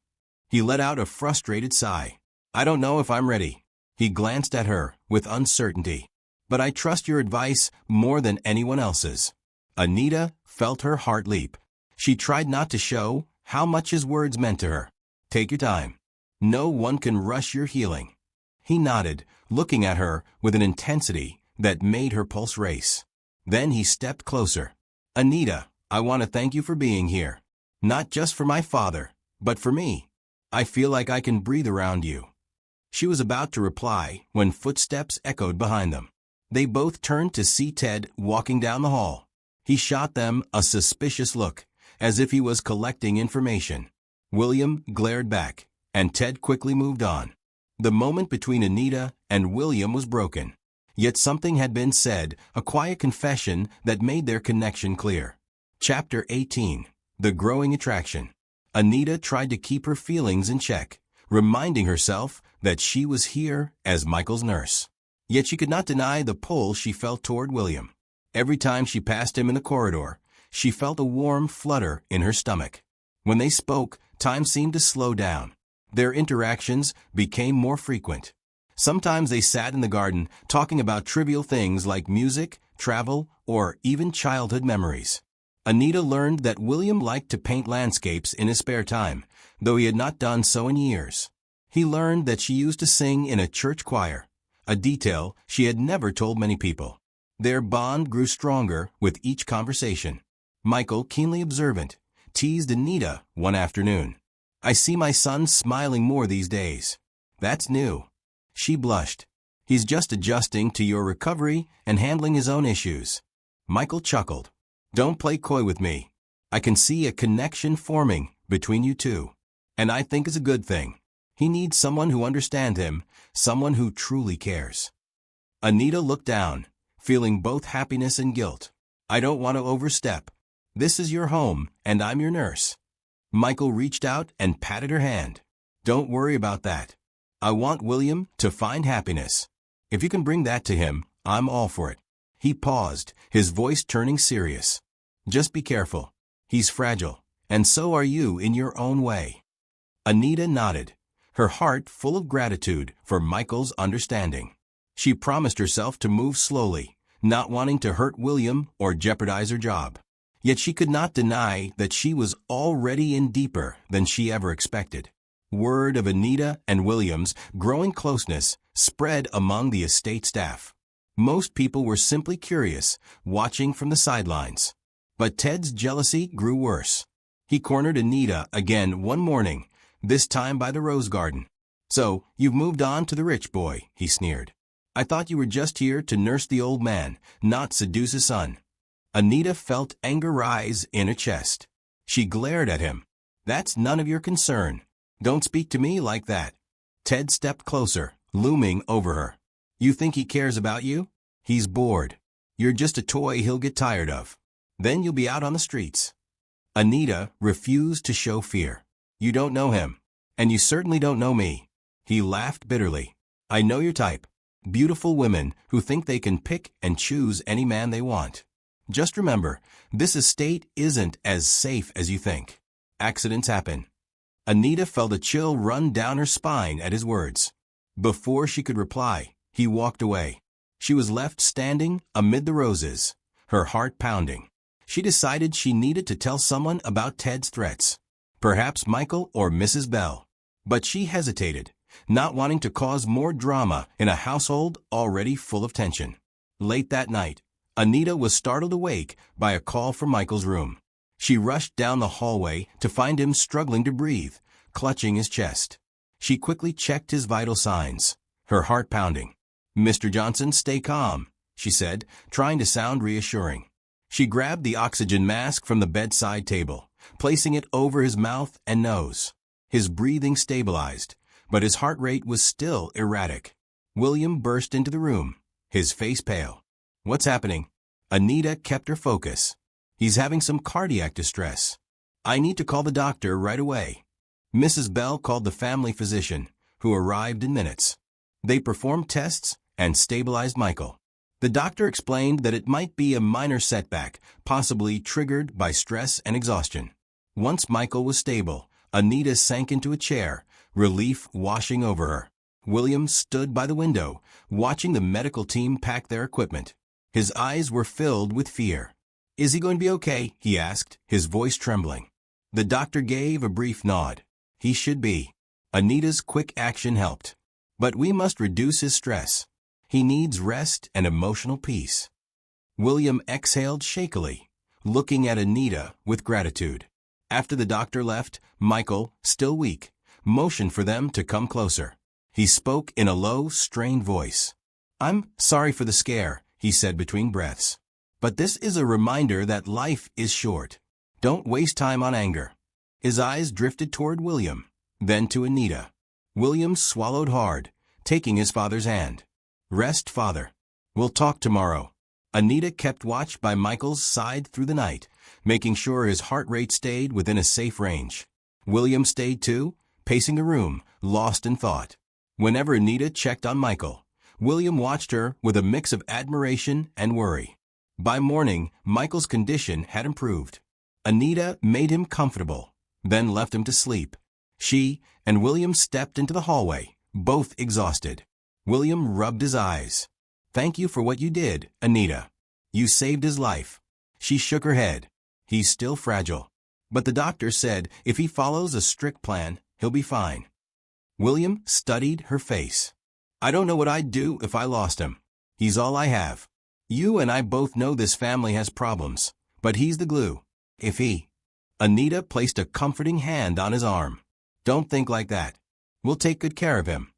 He let out a frustrated sigh. "I don't know if I'm ready." He glanced at her with uncertainty. "But I trust your advice more than anyone else's." Anita felt her heart leap. She tried not to show how much his words meant to her. "Take your time. No one can rush your healing." He nodded, looking at her with an intensity that made her pulse race. Then he stepped closer. "Anita, I want to thank you for being here. Not just for my father, but for me. I feel like I can breathe around you." She was about to reply when footsteps echoed behind them. They both turned to see Ted walking down the hall. He shot them a suspicious look, as if he was collecting information. William glared back, and Ted quickly moved on. The moment between Anita and William was broken. Yet something had been said, a quiet confession that made their connection clear. Chapter 18. The Growing Attraction. Anita tried to keep her feelings in check, reminding herself that she was here as Michael's nurse. Yet she could not deny the pull she felt toward William. Every time she passed him in the corridor, she felt a warm flutter in her stomach. When they spoke, time seemed to slow down. Their interactions became more frequent. Sometimes they sat in the garden talking about trivial things like music, travel, or even childhood memories. Anita learned that William liked to paint landscapes in his spare time, though he had not done so in years. He learned that she used to sing in a church choir, a detail she had never told many people. Their bond grew stronger with each conversation. Michael, keenly observant, teased Anita one afternoon. "I see my son smiling more these days." "That's new." She blushed. "He's just adjusting to your recovery and handling his own issues." Michael chuckled. "Don't play coy with me. I can see a connection forming between you two. And I think it's a good thing. He needs someone who understands him, someone who truly cares." Anita looked down, feeling both happiness and guilt. "I don't want to overstep. This is your home, and I'm your nurse." Michael reached out and patted her hand. "Don't worry about that. I want William to find happiness. If you can bring that to him, I'm all for it." He paused, his voice turning serious. "Just be careful. He's fragile, and so are you in your own way." Anita nodded, her heart full of gratitude for Michael's understanding. She promised herself to move slowly, not wanting to hurt William or jeopardize her job. Yet she could not deny that she was already in deeper than she ever expected. Word of Anita and William's growing closeness spread among the estate staff. Most people were simply curious, watching from the sidelines. But Ted's jealousy grew worse. He cornered Anita again one morning, this time by the rose garden. "So, you've moved on to the rich boy," he sneered. "I thought you were just here to nurse the old man, not seduce his son." Anita felt anger rise in her chest. She glared at him. "That's none of your concern. Don't speak to me like that." Ted stepped closer, looming over her. "You think he cares about you? He's bored. You're just a toy he'll get tired of. Then you'll be out on the streets." Anita refused to show fear. "You don't know him. And you certainly don't know me." He laughed bitterly. "I know your type. Beautiful women who think they can pick and choose any man they want. Just remember, this estate isn't as safe as you think. Accidents happen." Anita felt a chill run down her spine at his words. Before she could reply, he walked away. She was left standing amid the roses, her heart pounding. She decided she needed to tell someone about Ted's threats. Perhaps Michael or Mrs. Bell. But she hesitated, not wanting to cause more drama in a household already full of tension. Late that night, Anita was startled awake by a call from Michael's room. She rushed down the hallway to find him struggling to breathe, clutching his chest. She quickly checked his vital signs, her heart pounding. "Mr. Johnson, stay calm," she said, trying to sound reassuring. She grabbed the oxygen mask from the bedside table, placing it over his mouth and nose. His breathing stabilized, but his heart rate was still erratic. William burst into the room, his face pale. "What's happening?" Anita kept her focus. "He's having some cardiac distress. I need to call the doctor right away." Mrs. Bell called the family physician, who arrived in minutes. They performed tests and stabilized Michael. The doctor explained that it might be a minor setback, possibly triggered by stress and exhaustion. Once Michael was stable, Anita sank into a chair, relief washing over her. William stood by the window, watching the medical team pack their equipment. His eyes were filled with fear. "Is he going to be okay?" he asked, his voice trembling. The doctor gave a brief nod. "He should be." Anita's quick action helped. "But we must reduce his stress. He needs rest and emotional peace." William exhaled shakily, looking at Anita with gratitude. After the doctor left, Michael, still weak, motioned for them to come closer. He spoke in a low, strained voice. "I'm sorry for the scare," he said between breaths. "But this is a reminder that life is short. Don't waste time on anger." His eyes drifted toward William, then to Anita. William swallowed hard, taking his father's hand. "Rest, father. We'll talk tomorrow." Anita kept watch by Michael's side through the night, making sure his heart rate stayed within a safe range. William stayed too, pacing the room, lost in thought. Whenever Anita checked on Michael, William watched her with a mix of admiration and worry. By morning, Michael's condition had improved. Anita made him comfortable, then left him to sleep. She and William stepped into the hallway, both exhausted. William rubbed his eyes. "Thank you for what you did, Anita. You saved his life." She shook her head. "He's still fragile. But the doctor said if he follows a strict plan, he'll be fine." William studied her face. "I don't know what I'd do if I lost him. He's all I have. You and I both know this family has problems, but he's the glue. If he—" Anita placed a comforting hand on his arm. "Don't think like that. We'll take good care of him."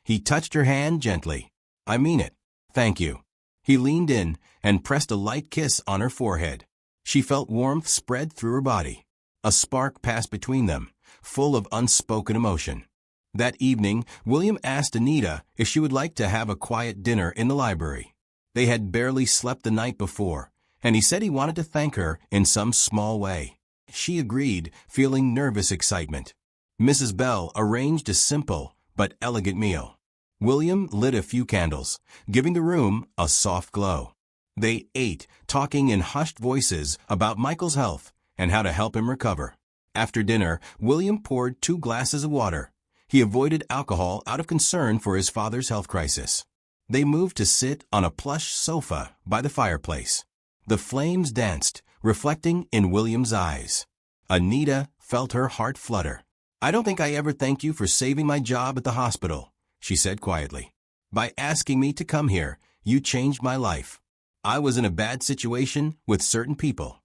He touched her hand gently. "I mean it. Thank you." He leaned in and pressed a light kiss on her forehead. She felt warmth spread through her body. A spark passed between them, full of unspoken emotion. That evening, William asked Anita if she would like to have a quiet dinner in the library. They had barely slept the night before, and he said he wanted to thank her in some small way. She agreed, feeling nervous excitement. Mrs. Bell arranged a simple but elegant meal. William lit a few candles, giving the room a soft glow. They ate, talking in hushed voices about Michael's health and how to help him recover. After dinner, William poured 2 glasses of water. He avoided alcohol out of concern for his father's health crisis. They moved to sit on a plush sofa by the fireplace. The flames danced, reflecting in William's eyes. Anita felt her heart flutter. "I don't think I ever thanked you for saving my job at the hospital," she said quietly. "By asking me to come here, you changed my life. I was in a bad situation with certain people."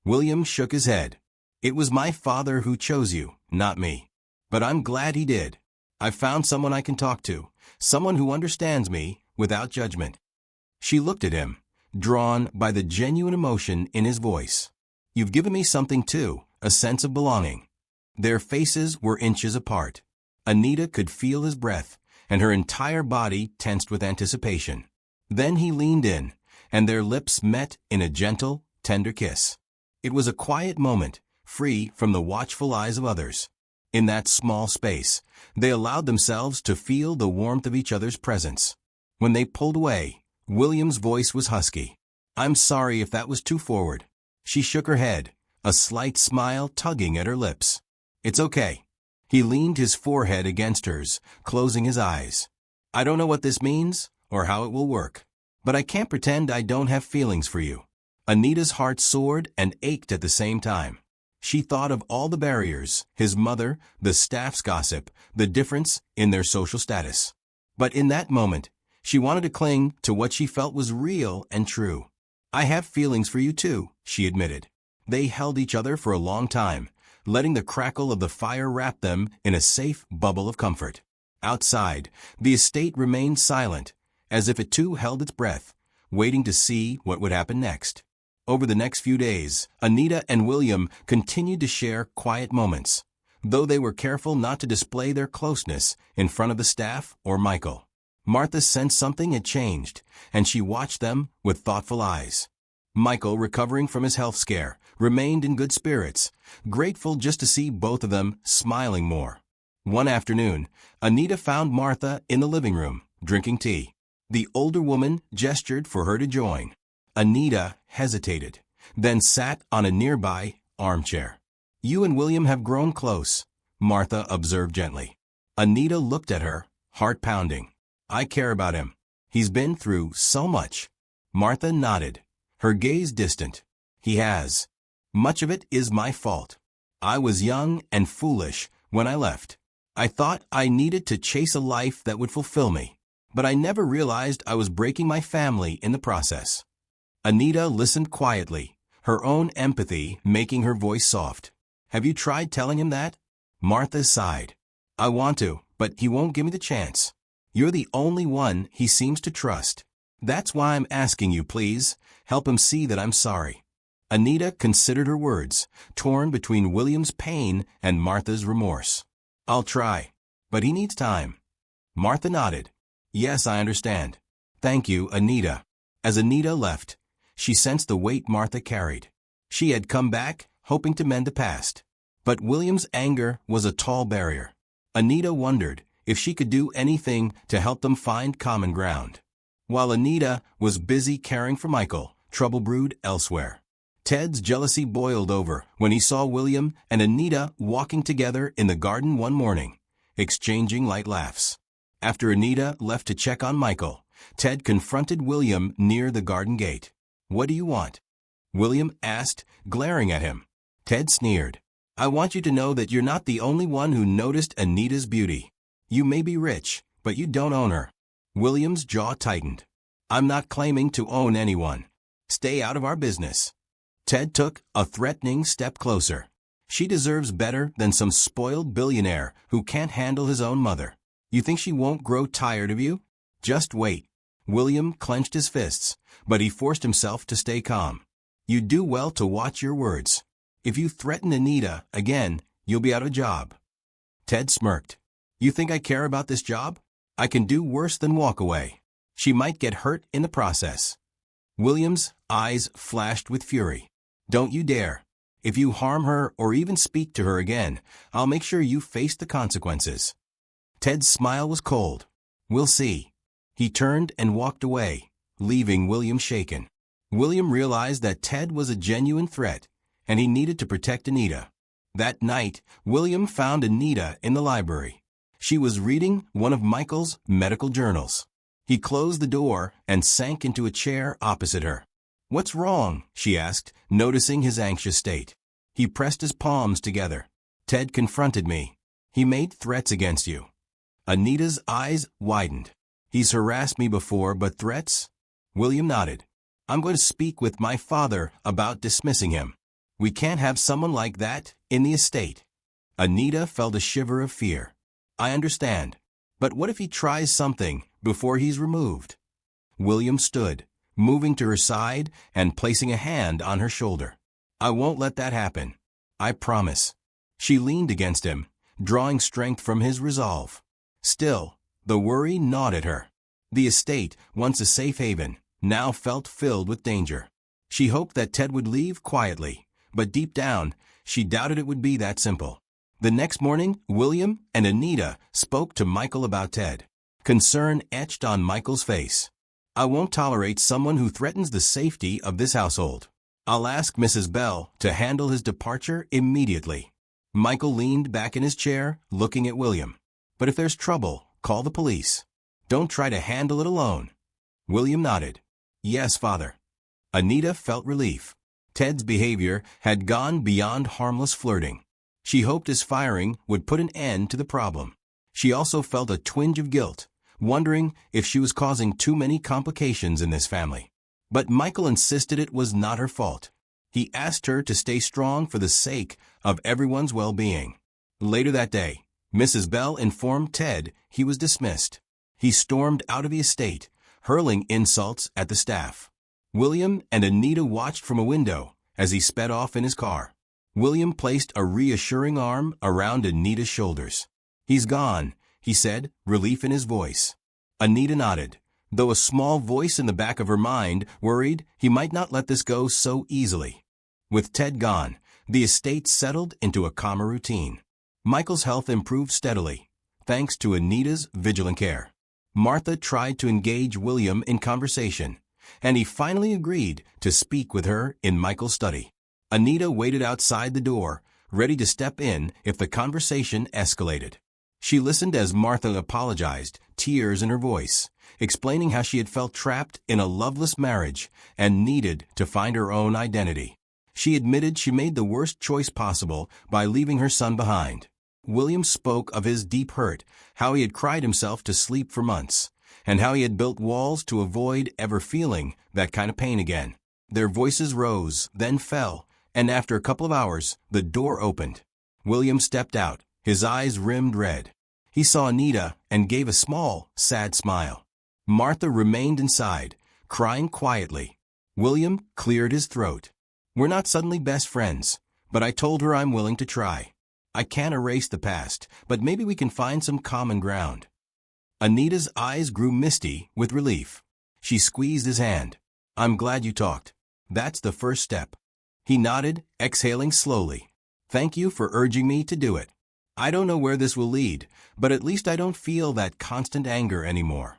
William shook his head. "It was my father who chose you, not me. But I'm glad he did. I've found someone I can talk to, someone who understands me without judgment." She looked at him, drawn by the genuine emotion in his voice. "You've given me something too, a sense of belonging." Their faces were inches apart. Anita could feel his breath, and her entire body tensed with anticipation. Then he leaned in, and their lips met in a gentle, tender kiss. It was a quiet moment, free from the watchful eyes of others. In that small space, they allowed themselves to feel the warmth of each other's presence. When they pulled away, William's voice was husky. "I'm sorry if that was too forward." She shook her head, a slight smile tugging at her lips. "It's okay." He leaned his forehead against hers, closing his eyes. "I don't know what this means or how it will work, but I can't pretend I don't have feelings for you." Anita's heart soared and ached at the same time. She thought of all the barriers, his mother, the staff's gossip, the difference in their social status. But in that moment, she wanted to cling to what she felt was real and true. "I have feelings for you too," she admitted. They held each other for a long time, letting the crackle of the fire wrap them in a safe bubble of comfort. Outside, the estate remained silent, as if it too held its breath, waiting to see what would happen next. Over the next few days, Anita and William continued to share quiet moments, though they were careful not to display their closeness in front of the staff or Michael. Martha sensed something had changed, and she watched them with thoughtful eyes. Michael, recovering from his health scare, remained in good spirits, grateful just to see both of them smiling more. One afternoon, Anita found Martha in the living room, drinking tea. The older woman gestured for her to join. Anita hesitated, then sat on a nearby armchair. "You and William have grown close," Martha observed gently. Anita looked at her, heart pounding. "I care about him. He's been through so much." Martha nodded, her gaze distant. "He has. Much of it is my fault. I was young and foolish when I left. I thought I needed to chase a life that would fulfill me, but I never realized I was breaking my family in the process." Anita listened quietly, her own empathy making her voice soft. "Have you tried telling him that?" Martha sighed. "I want to, but he won't give me the chance. You're the only one he seems to trust. That's why I'm asking you, please, help him see that I'm sorry." Anita considered her words, torn between William's pain and Martha's remorse. "I'll try, but he needs time." Martha nodded. "Yes, I understand. Thank you, Anita." As Anita left, she sensed the weight Martha carried. She had come back, hoping to mend the past. But William's anger was a tall barrier. Anita wondered if she could do anything to help them find common ground. While Anita was busy caring for Michael, trouble brewed elsewhere. Ted's jealousy boiled over when he saw William and Anita walking together in the garden one morning, exchanging light laughs. After Anita left to check on Michael, Ted confronted William near the garden gate. "What do you want?" William asked, glaring at him. Ted sneered. "I want you to know that you're not the only one who noticed Anita's beauty. You may be rich, but you don't own her." William's jaw tightened. "I'm not claiming to own anyone. Stay out of our business." Ted took a threatening step closer. "She deserves better than some spoiled billionaire who can't handle his own mother. You think she won't grow tired of you? Just wait." William clenched his fists, but he forced himself to stay calm. "You do well to watch your words. If you threaten Anita again, you'll be out of a job." Ted smirked. "You think I care about this job? I can do worse than walk away. She might get hurt in the process." William's eyes flashed with fury. "Don't you dare. If you harm her or even speak to her again, I'll make sure you face the consequences." Ted's smile was cold. "We'll see." He turned and walked away, leaving William shaken. William realized that Ted was a genuine threat, and he needed to protect Anita. That night, William found Anita in the library. She was reading one of Michael's medical journals. He closed the door and sank into a chair opposite her. "What's wrong?" she asked, noticing his anxious state. He pressed his palms together. "Ted confronted me. He made threats against you." Anita's eyes widened. "He's harassed me before, but threats?" William nodded. "I'm going to speak with my father about dismissing him. We can't have someone like that in the estate." Anita felt a shiver of fear. "I understand. But what if he tries something before he's removed?" William stood, moving to her side and placing a hand on her shoulder. "I won't let that happen. I promise." She leaned against him, drawing strength from his resolve. Still, the worry gnawed at her. The estate, once a safe haven, now felt filled with danger. She hoped that Ted would leave quietly, but deep down, she doubted it would be that simple. The next morning, William and Anita spoke to Michael about Ted. Concern etched on Michael's face. "I won't tolerate someone who threatens the safety of this household. I'll ask Mrs. Bell to handle his departure immediately." Michael leaned back in his chair, looking at William. "But if there's trouble, call the police. Don't try to handle it alone." William nodded. "Yes, Father." Anita felt relief. Ted's behavior had gone beyond harmless flirting. She hoped his firing would put an end to the problem. She also felt a twinge of guilt, wondering if she was causing too many complications in this family. But Michael insisted it was not her fault. He asked her to stay strong for the sake of everyone's well-being. Later that day, Mrs. Bell informed Ted he was dismissed. He stormed out of the estate, hurling insults at the staff. William and Anita watched from a window as he sped off in his car. William placed a reassuring arm around Anita's shoulders. "He's gone," he said, relief in his voice. Anita nodded, though a small voice in the back of her mind worried he might not let this go so easily. With Ted gone, the estate settled into a calmer routine. Michael's health improved steadily, thanks to Anita's vigilant care. Martha tried to engage William in conversation, and he finally agreed to speak with her in Michael's study. Anita waited outside the door, ready to step in if the conversation escalated. She listened as Martha apologized, tears in her voice, explaining how she had felt trapped in a loveless marriage and needed to find her own identity. She admitted she made the worst choice possible by leaving her son behind. William spoke of his deep hurt, how he had cried himself to sleep for months, and how he had built walls to avoid ever feeling that kind of pain again. Their voices rose, then fell, and after a couple of hours, the door opened. William stepped out, his eyes rimmed red. He saw Anita and gave a small, sad smile. Martha remained inside, crying quietly. William cleared his throat. "We're not suddenly best friends, but I told her I'm willing to try. I can't erase the past, but maybe we can find some common ground." Anita's eyes grew misty with relief. She squeezed his hand. "I'm glad you talked. That's the first step." He nodded, exhaling slowly. "Thank you for urging me to do it. I don't know where this will lead, but at least I don't feel that constant anger anymore."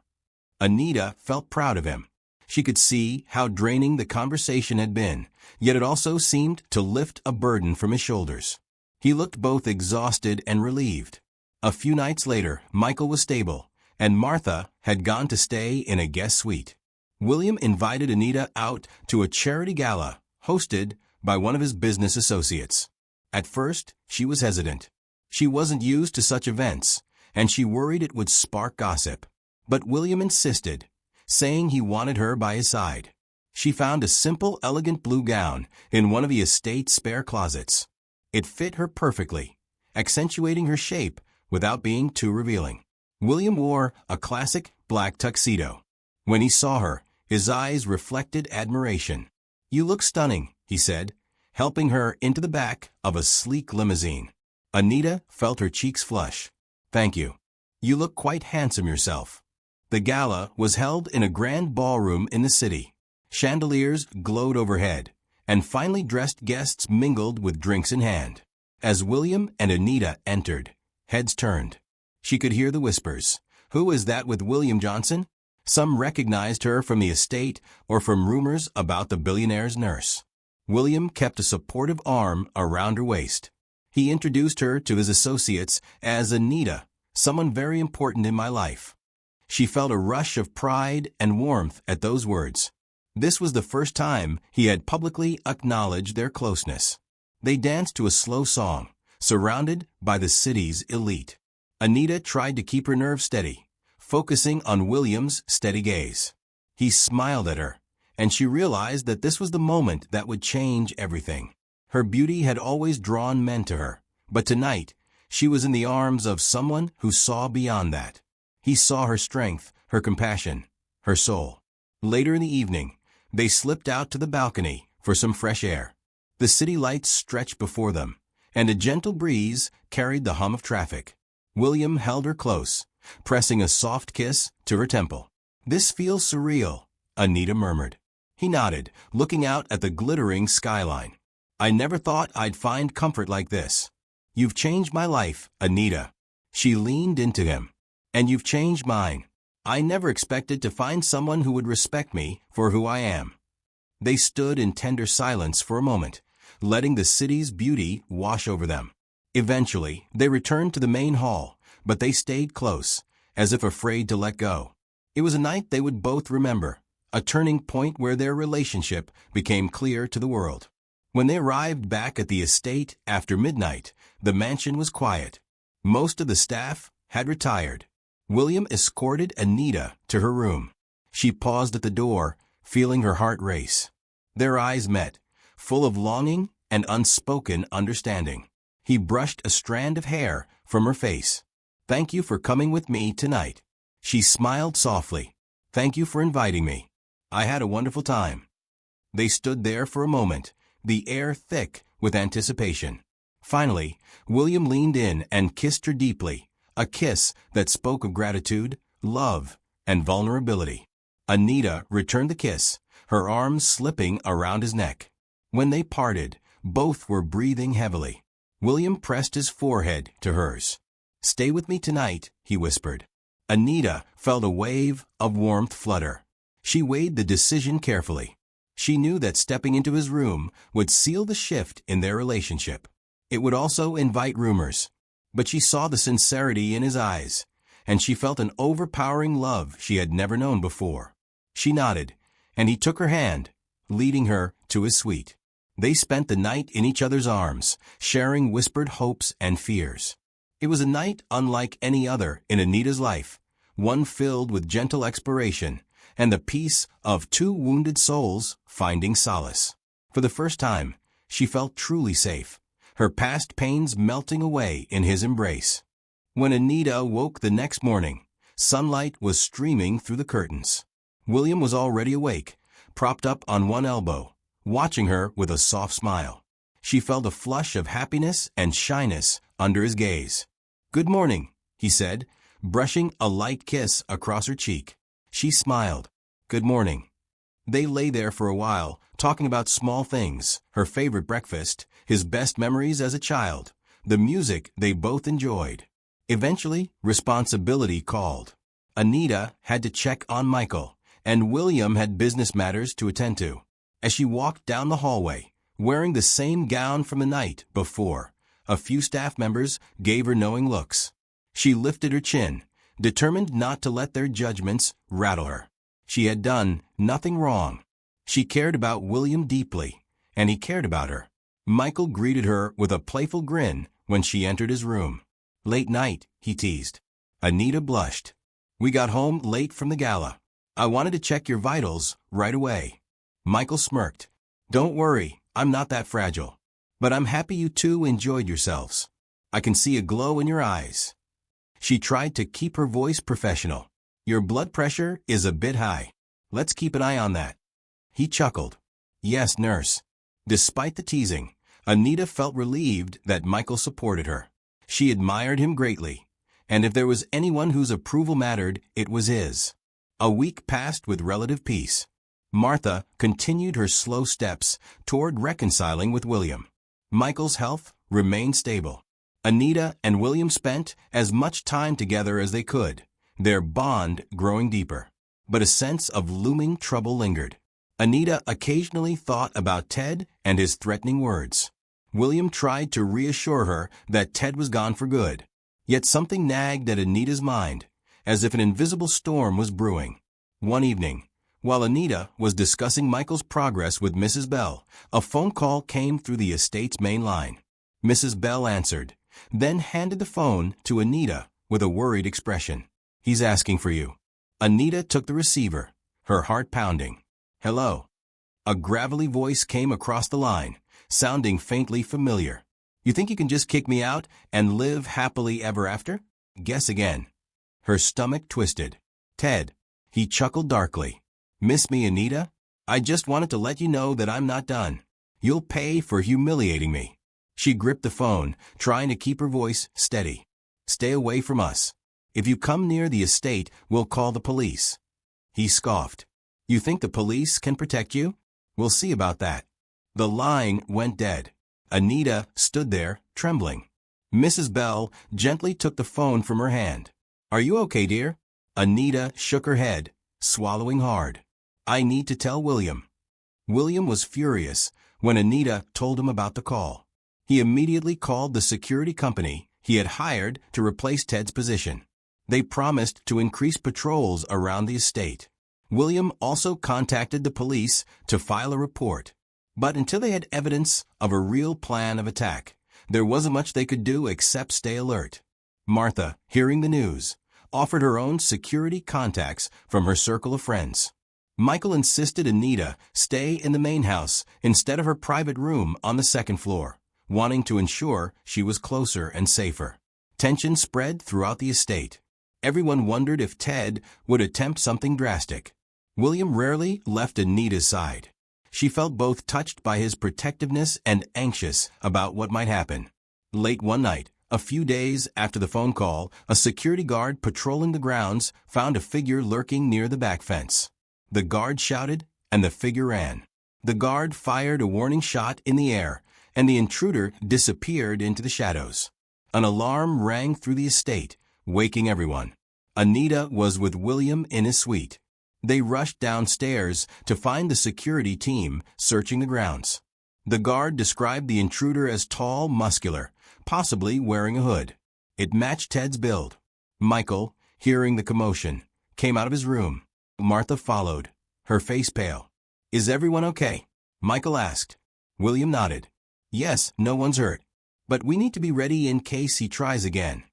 Anita felt proud of him. She could see how draining the conversation had been, yet it also seemed to lift a burden from his shoulders. He looked both exhausted and relieved. A few nights later, Michael was stable, and Martha had gone to stay in a guest suite. William invited Anita out to a charity gala hosted by one of his business associates. At first, she was hesitant. She wasn't used to such events, and she worried it would spark gossip. But William insisted, saying he wanted her by his side. She found a simple, elegant blue gown in one of the estate's spare closets. It fit her perfectly, accentuating her shape without being too revealing. William wore a classic black tuxedo. When he saw her, his eyes reflected admiration. "You look stunning," he said, helping her into the back of a sleek limousine. Anita felt her cheeks flush. "Thank you. You look quite handsome yourself." The gala was held in a grand ballroom in the city. Chandeliers glowed overhead, and finely dressed guests mingled with drinks in hand. As William and Anita entered, heads turned. She could hear the whispers. "Who is that with William Johnson?" Some recognized her from the estate or from rumors about the billionaire's nurse. William kept a supportive arm around her waist. He introduced her to his associates as Anita, someone very important in my life. She felt a rush of pride and warmth at those words. This was the first time he had publicly acknowledged their closeness. They danced to a slow song, surrounded by the city's elite. Anita tried to keep her nerves steady, focusing on William's steady gaze. He smiled at her, and she realized that this was the moment that would change everything. Her beauty had always drawn men to her, but tonight she was in the arms of someone who saw beyond that. He saw her strength, her compassion, her soul. Later in the evening, they slipped out to the balcony for some fresh air. The city lights stretched before them, and a gentle breeze carried the hum of traffic. William held her close, pressing a soft kiss to her temple. "This feels surreal," Anita murmured. He nodded, looking out at the glittering skyline. "I never thought I'd find comfort like this." "You've changed my life, Anita." She leaned into him. "And you've changed mine. I never expected to find someone who would respect me for who I am." They stood in tender silence for a moment, letting the city's beauty wash over them. Eventually, they returned to the main hall, but they stayed close, as if afraid to let go. It was a night they would both remember, a turning point where their relationship became clear to the world. When they arrived back at the estate after midnight, the mansion was quiet. Most of the staff had retired. William escorted Anita to her room. She paused at the door, feeling her heart race. Their eyes met, full of longing and unspoken understanding. He brushed a strand of hair from her face. "Thank you for coming with me tonight." She smiled softly. "Thank you for inviting me. I had a wonderful time." They stood there for a moment, the air thick with anticipation. Finally, William leaned in and kissed her deeply, a kiss that spoke of gratitude, love, and vulnerability. Anita returned the kiss, her arms slipping around his neck. When they parted, both were breathing heavily. William pressed his forehead to hers. "Stay with me tonight," he whispered. Anita felt a wave of warmth flutter. She weighed the decision carefully. She knew that stepping into his room would seal the shift in their relationship. It would also invite rumors. But she saw the sincerity in his eyes, and she felt an overpowering love she had never known before. She nodded, and he took her hand, leading her to his suite. They spent the night in each other's arms, sharing whispered hopes and fears. It was a night unlike any other in Anita's life, one filled with gentle exploration and the peace of two wounded souls finding solace. For the first time, she felt truly safe, her past pains melting away in his embrace. When Anita woke the next morning, sunlight was streaming through the curtains. William was already awake, propped up on one elbow, watching her with a soft smile. She felt a flush of happiness and shyness under his gaze. "Good morning," he said, brushing a light kiss across her cheek. She smiled. "Good morning." They lay there for a while, talking about small things, her favorite breakfast, his best memories as a child, the music they both enjoyed. Eventually, responsibility called. Anita had to check on Michael, and William had business matters to attend to. As she walked down the hallway, wearing the same gown from the night before, a few staff members gave her knowing looks. She lifted her chin, determined not to let their judgments rattle her. She had done nothing wrong. She cared about William deeply, and he cared about her. Michael greeted her with a playful grin when she entered his room. "Late night," he teased. Anita blushed. "We got home late from the gala. I wanted to check your vitals right away." Michael smirked. "Don't worry, I'm not that fragile. But I'm happy you two enjoyed yourselves. I can see a glow in your eyes." She tried to keep her voice professional. "Your blood pressure is a bit high. Let's keep an eye on that." He chuckled. "Yes, nurse." Despite the teasing, Anita felt relieved that Michael supported her. She admired him greatly, and if there was anyone whose approval mattered, it was his. A week passed with relative peace. Martha continued her slow steps toward reconciling with William. Michael's health remained stable. Anita and William spent as much time together as they could, their bond growing deeper. But a sense of looming trouble lingered. Anita occasionally thought about Ted and his threatening words. William tried to reassure her that Ted was gone for good. Yet something nagged at Anita's mind, as if an invisible storm was brewing. One evening, while Anita was discussing Michael's progress with Mrs. Bell, a phone call came through the estate's main line. Mrs. Bell answered, then handed the phone to Anita with a worried expression. "He's asking for you." Anita took the receiver, her heart pounding. "Hello." A gravelly voice came across the line, sounding faintly familiar. "You think you can just kick me out and live happily ever after? Guess again." Her stomach twisted. "Ted." He chuckled darkly. "Miss me, Anita? I just wanted to let you know that I'm not done. You'll pay for humiliating me." She gripped the phone, trying to keep her voice steady. "Stay away from us. If you come near the estate, we'll call the police." He scoffed. "You think the police can protect you? We'll see about that." The line went dead. Anita stood there, trembling. Mrs. Bell gently took the phone from her hand. "Are you okay, dear?" Anita shook her head, swallowing hard. "I need to tell William." William was furious when Anita told him about the call. He immediately called the security company he had hired to replace Ted's position. They promised to increase patrols around the estate. William also contacted the police to file a report. But until they had evidence of a real plan of attack, there wasn't much they could do except stay alert. Martha, hearing the news, offered her own security contacts from her circle of friends. Michael insisted Anita stay in the main house instead of her private room on the second floor, wanting to ensure she was closer and safer. Tension spread throughout the estate. Everyone wondered if Ted would attempt something drastic. William rarely left Anita's side. She felt both touched by his protectiveness and anxious about what might happen. Late one night, a few days after the phone call, a security guard patrolling the grounds found a figure lurking near the back fence. The guard shouted, and the figure ran. The guard fired a warning shot in the air, and the intruder disappeared into the shadows. An alarm rang through the estate, waking everyone. Anita was with William in his suite. They rushed downstairs to find the security team searching the grounds. The guard described the intruder as tall, muscular, possibly wearing a hood. It matched Ted's build. Michael, hearing the commotion, came out of his room. Martha followed, her face pale. "Is everyone okay?" Michael asked. William nodded. "Yes, no one's hurt. But we need to be ready in case he tries again."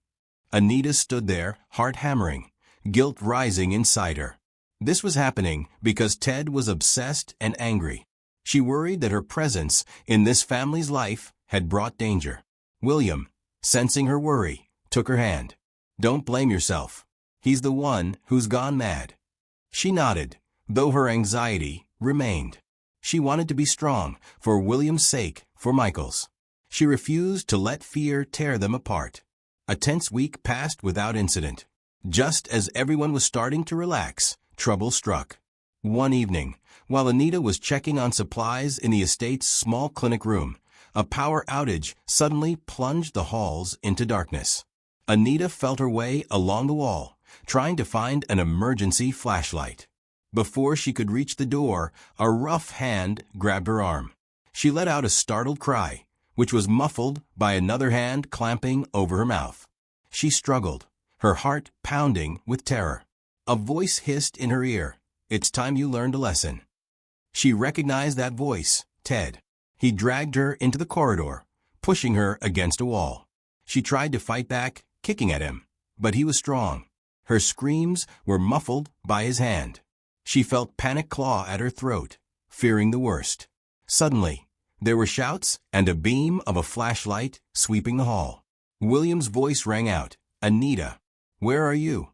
Anita stood there, heart hammering, guilt rising inside her. This was happening because Ted was obsessed and angry. She worried that her presence in this family's life had brought danger. William, sensing her worry, took her hand. "Don't blame yourself. He's the one who's gone mad." She nodded, though her anxiety remained. She wanted to be strong, for William's sake, for Michael's. She refused to let fear tear them apart. A tense week passed without incident. Just as everyone was starting to relax, trouble struck. One evening, while Anita was checking on supplies in the estate's small clinic room, a power outage suddenly plunged the halls into darkness. Anita felt her way along the wall, trying to find an emergency flashlight. Before she could reach the door, a rough hand grabbed her arm. She let out a startled cry, which was muffled by another hand clamping over her mouth. She struggled, her heart pounding with terror. A voice hissed in her ear, "It's time you learned a lesson." She recognized that voice, Ted. He dragged her into the corridor, pushing her against a wall. She tried to fight back, kicking at him, but he was strong. Her screams were muffled by his hand. She felt panic claw at her throat, fearing the worst. Suddenly, there were shouts and a beam of a flashlight sweeping the hall. William's voice rang out, "Anita, where are you?"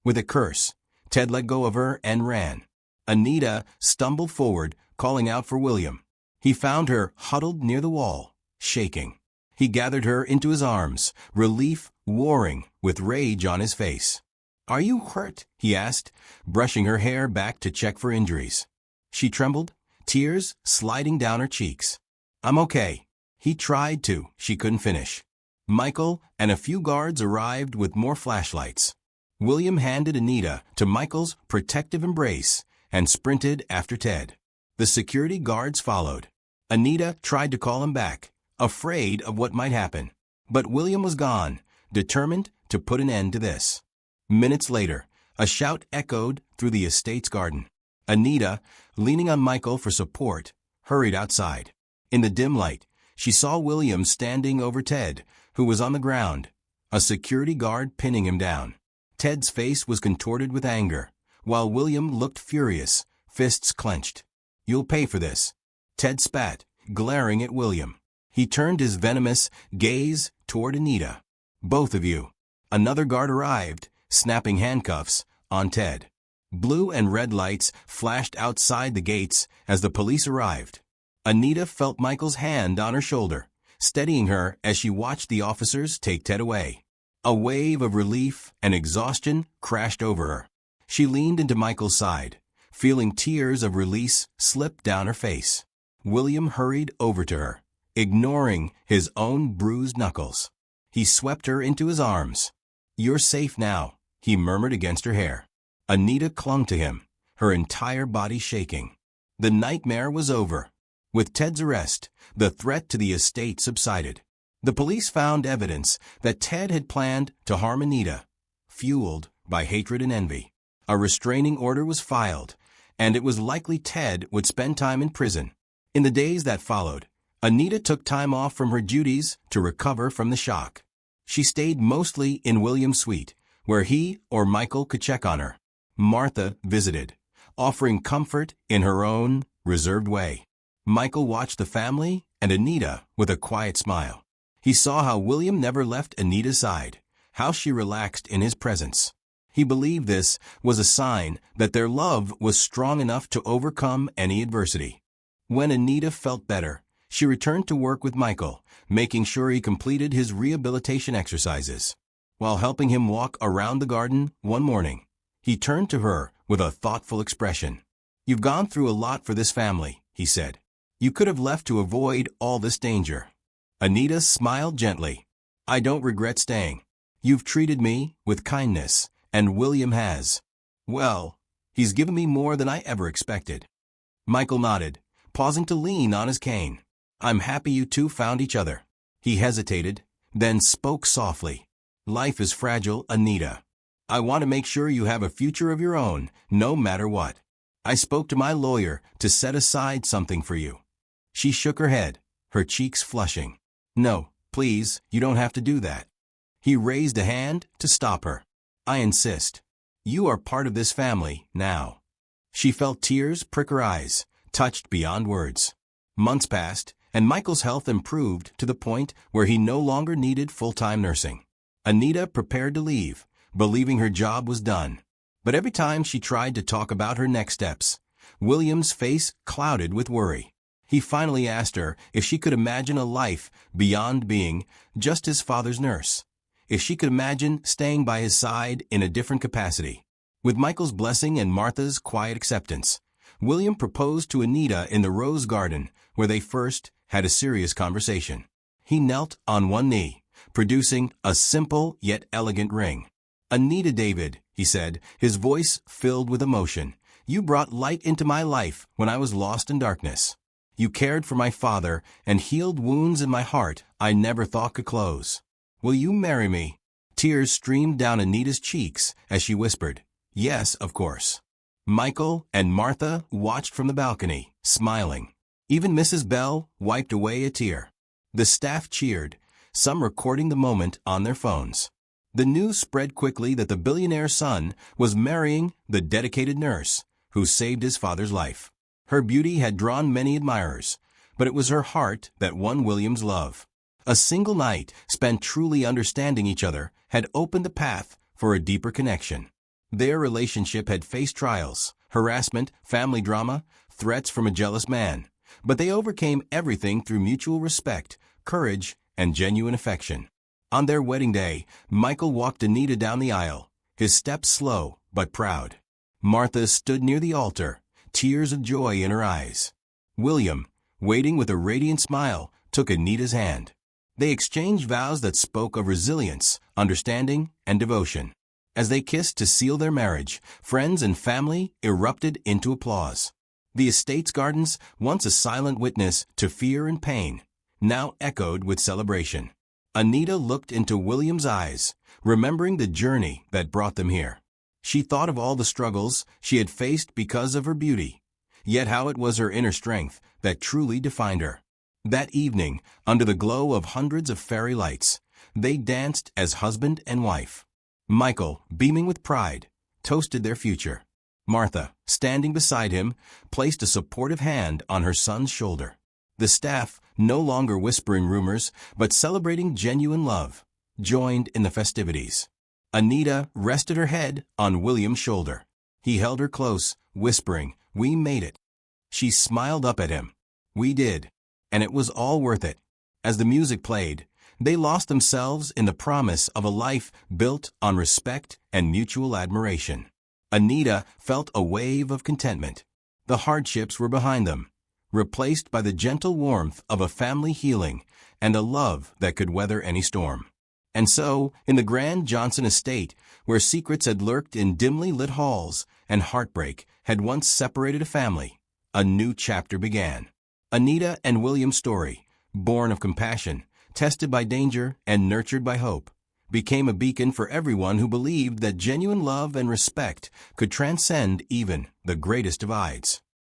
With a curse, Ted let go of her and ran. Anita stumbled forward, calling out for William. He found her huddled near the wall, shaking. He gathered her into his arms, relief warring with rage on his face. "Are you hurt?" he asked, brushing her hair back to check for injuries. She trembled, tears sliding down her cheeks. "I'm okay." He tried to, she couldn't finish. Michael and a few guards arrived with more flashlights. William handed Anita to Michael's protective embrace and sprinted after Ted. The security guards followed. Anita tried to call him back, afraid of what might happen. But William was gone, determined to put an end to this. Minutes later, a shout echoed through the estate's garden. Anita, leaning on Michael for support, hurried outside. In the dim light, she saw William standing over Ted, who was on the ground, a security guard pinning him down. Ted's face was contorted with anger, while William looked furious, fists clenched. "You'll pay for this." Ted spat, glaring at William. He turned his venomous gaze toward Anita. "Both of you." Another guard arrived, snapping handcuffs on Ted. Blue and red lights flashed outside the gates as the police arrived. Anita felt Michael's hand on her shoulder, steadying her as she watched the officers take Ted away. A wave of relief and exhaustion crashed over her. She leaned into Michael's side, feeling tears of release slip down her face. William hurried over to her, ignoring his own bruised knuckles. He swept her into his arms. "You're safe now," he murmured against her hair. Anita clung to him, her entire body shaking. The nightmare was over. With Ted's arrest, the threat to the estate subsided. The police found evidence that Ted had planned to harm Anita, fueled by hatred and envy. A restraining order was filed, and it was likely Ted would spend time in prison. In the days that followed, Anita took time off from her duties to recover from the shock. She stayed mostly in William's suite, where he or Michael could check on her. Martha visited, offering comfort in her own reserved way. Michael watched the family and Anita with a quiet smile. He saw how William never left Anita's side, how she relaxed in his presence. He believed this was a sign that their love was strong enough to overcome any adversity. When Anita felt better, she returned to work with Michael, making sure he completed his rehabilitation exercises. While helping him walk around the garden one morning, he turned to her with a thoughtful expression. "You've gone through a lot for this family," he said. "You could have left to avoid all this danger." Anita smiled gently. "I don't regret staying. You've treated me with kindness, and William has. Well, he's given me more than I ever expected." Michael nodded, pausing to lean on his cane. "I'm happy you two found each other." He hesitated, then spoke softly. "Life is fragile, Anita. I want to make sure you have a future of your own, no matter what. I spoke to my lawyer to set aside something for you." She shook her head, her cheeks flushing. "No, please, you don't have to do that." He raised a hand to stop her. "I insist. You are part of this family now." She felt tears prick her eyes, touched beyond words. Months passed, and Michael's health improved to the point where he no longer needed full-time nursing. Anita prepared to leave, believing her job was done. But every time she tried to talk about her next steps, William's face clouded with worry. He finally asked her if she could imagine a life beyond being just his father's nurse, if she could imagine staying by his side in a different capacity. With Michael's blessing and Martha's quiet acceptance, William proposed to Anita in the rose garden, where they first had a serious conversation. He knelt on one knee, producing a simple yet elegant ring. "Anita David," he said, his voice filled with emotion, You brought light into my life when I was lost in darkness. You cared for my father and healed wounds in my heart I never thought could close. Will you marry me?" Tears streamed down Anita's cheeks as she whispered, "Yes, of course." Michael and Martha watched from the balcony, smiling. Even Mrs. Bell wiped away a tear. The staff cheered, some recording the moment on their phones. The news spread quickly that the billionaire's son was marrying the dedicated nurse who saved his father's life. Her beauty had drawn many admirers, but it was her heart that won William's love. A single night spent truly understanding each other had opened the path for a deeper connection. Their relationship had faced trials, harassment, family drama, threats from a jealous man, but they overcame everything through mutual respect, courage, and genuine affection. On their wedding day, Michael walked Anita down the aisle, his steps slow but proud. Martha stood near the altar, tears of joy in her eyes. William, waiting with a radiant smile, took Anita's hand. They exchanged vows that spoke of resilience, understanding, and devotion. As they kissed to seal their marriage, friends and family erupted into applause. The estate's gardens, once a silent witness to fear and pain, now echoed with celebration. Anita looked into William's eyes, remembering the journey that brought them here. She thought of all the struggles she had faced because of her beauty, yet how it was her inner strength that truly defined her. That evening, under the glow of hundreds of fairy lights, they danced as husband and wife. Michael, beaming with pride, toasted their future. Martha, standing beside him, placed a supportive hand on her son's shoulder. The staff, no longer whispering rumors, but celebrating genuine love, joined in the festivities. Anita rested her head on William's shoulder. He held her close, whispering, "We made it." She smiled up at him. "We did. And it was all worth it." As the music played, they lost themselves in the promise of a life built on respect and mutual admiration. Anita felt a wave of contentment. The hardships were behind them, replaced by the gentle warmth of a family healing and a love that could weather any storm. And so, in the grand Johnson estate, where secrets had lurked in dimly lit halls and heartbreak had once separated a family, a new chapter began. Anita and William's story, born of compassion, tested by danger, and nurtured by hope, became a beacon for everyone who believed that genuine love and respect could transcend even the greatest divides.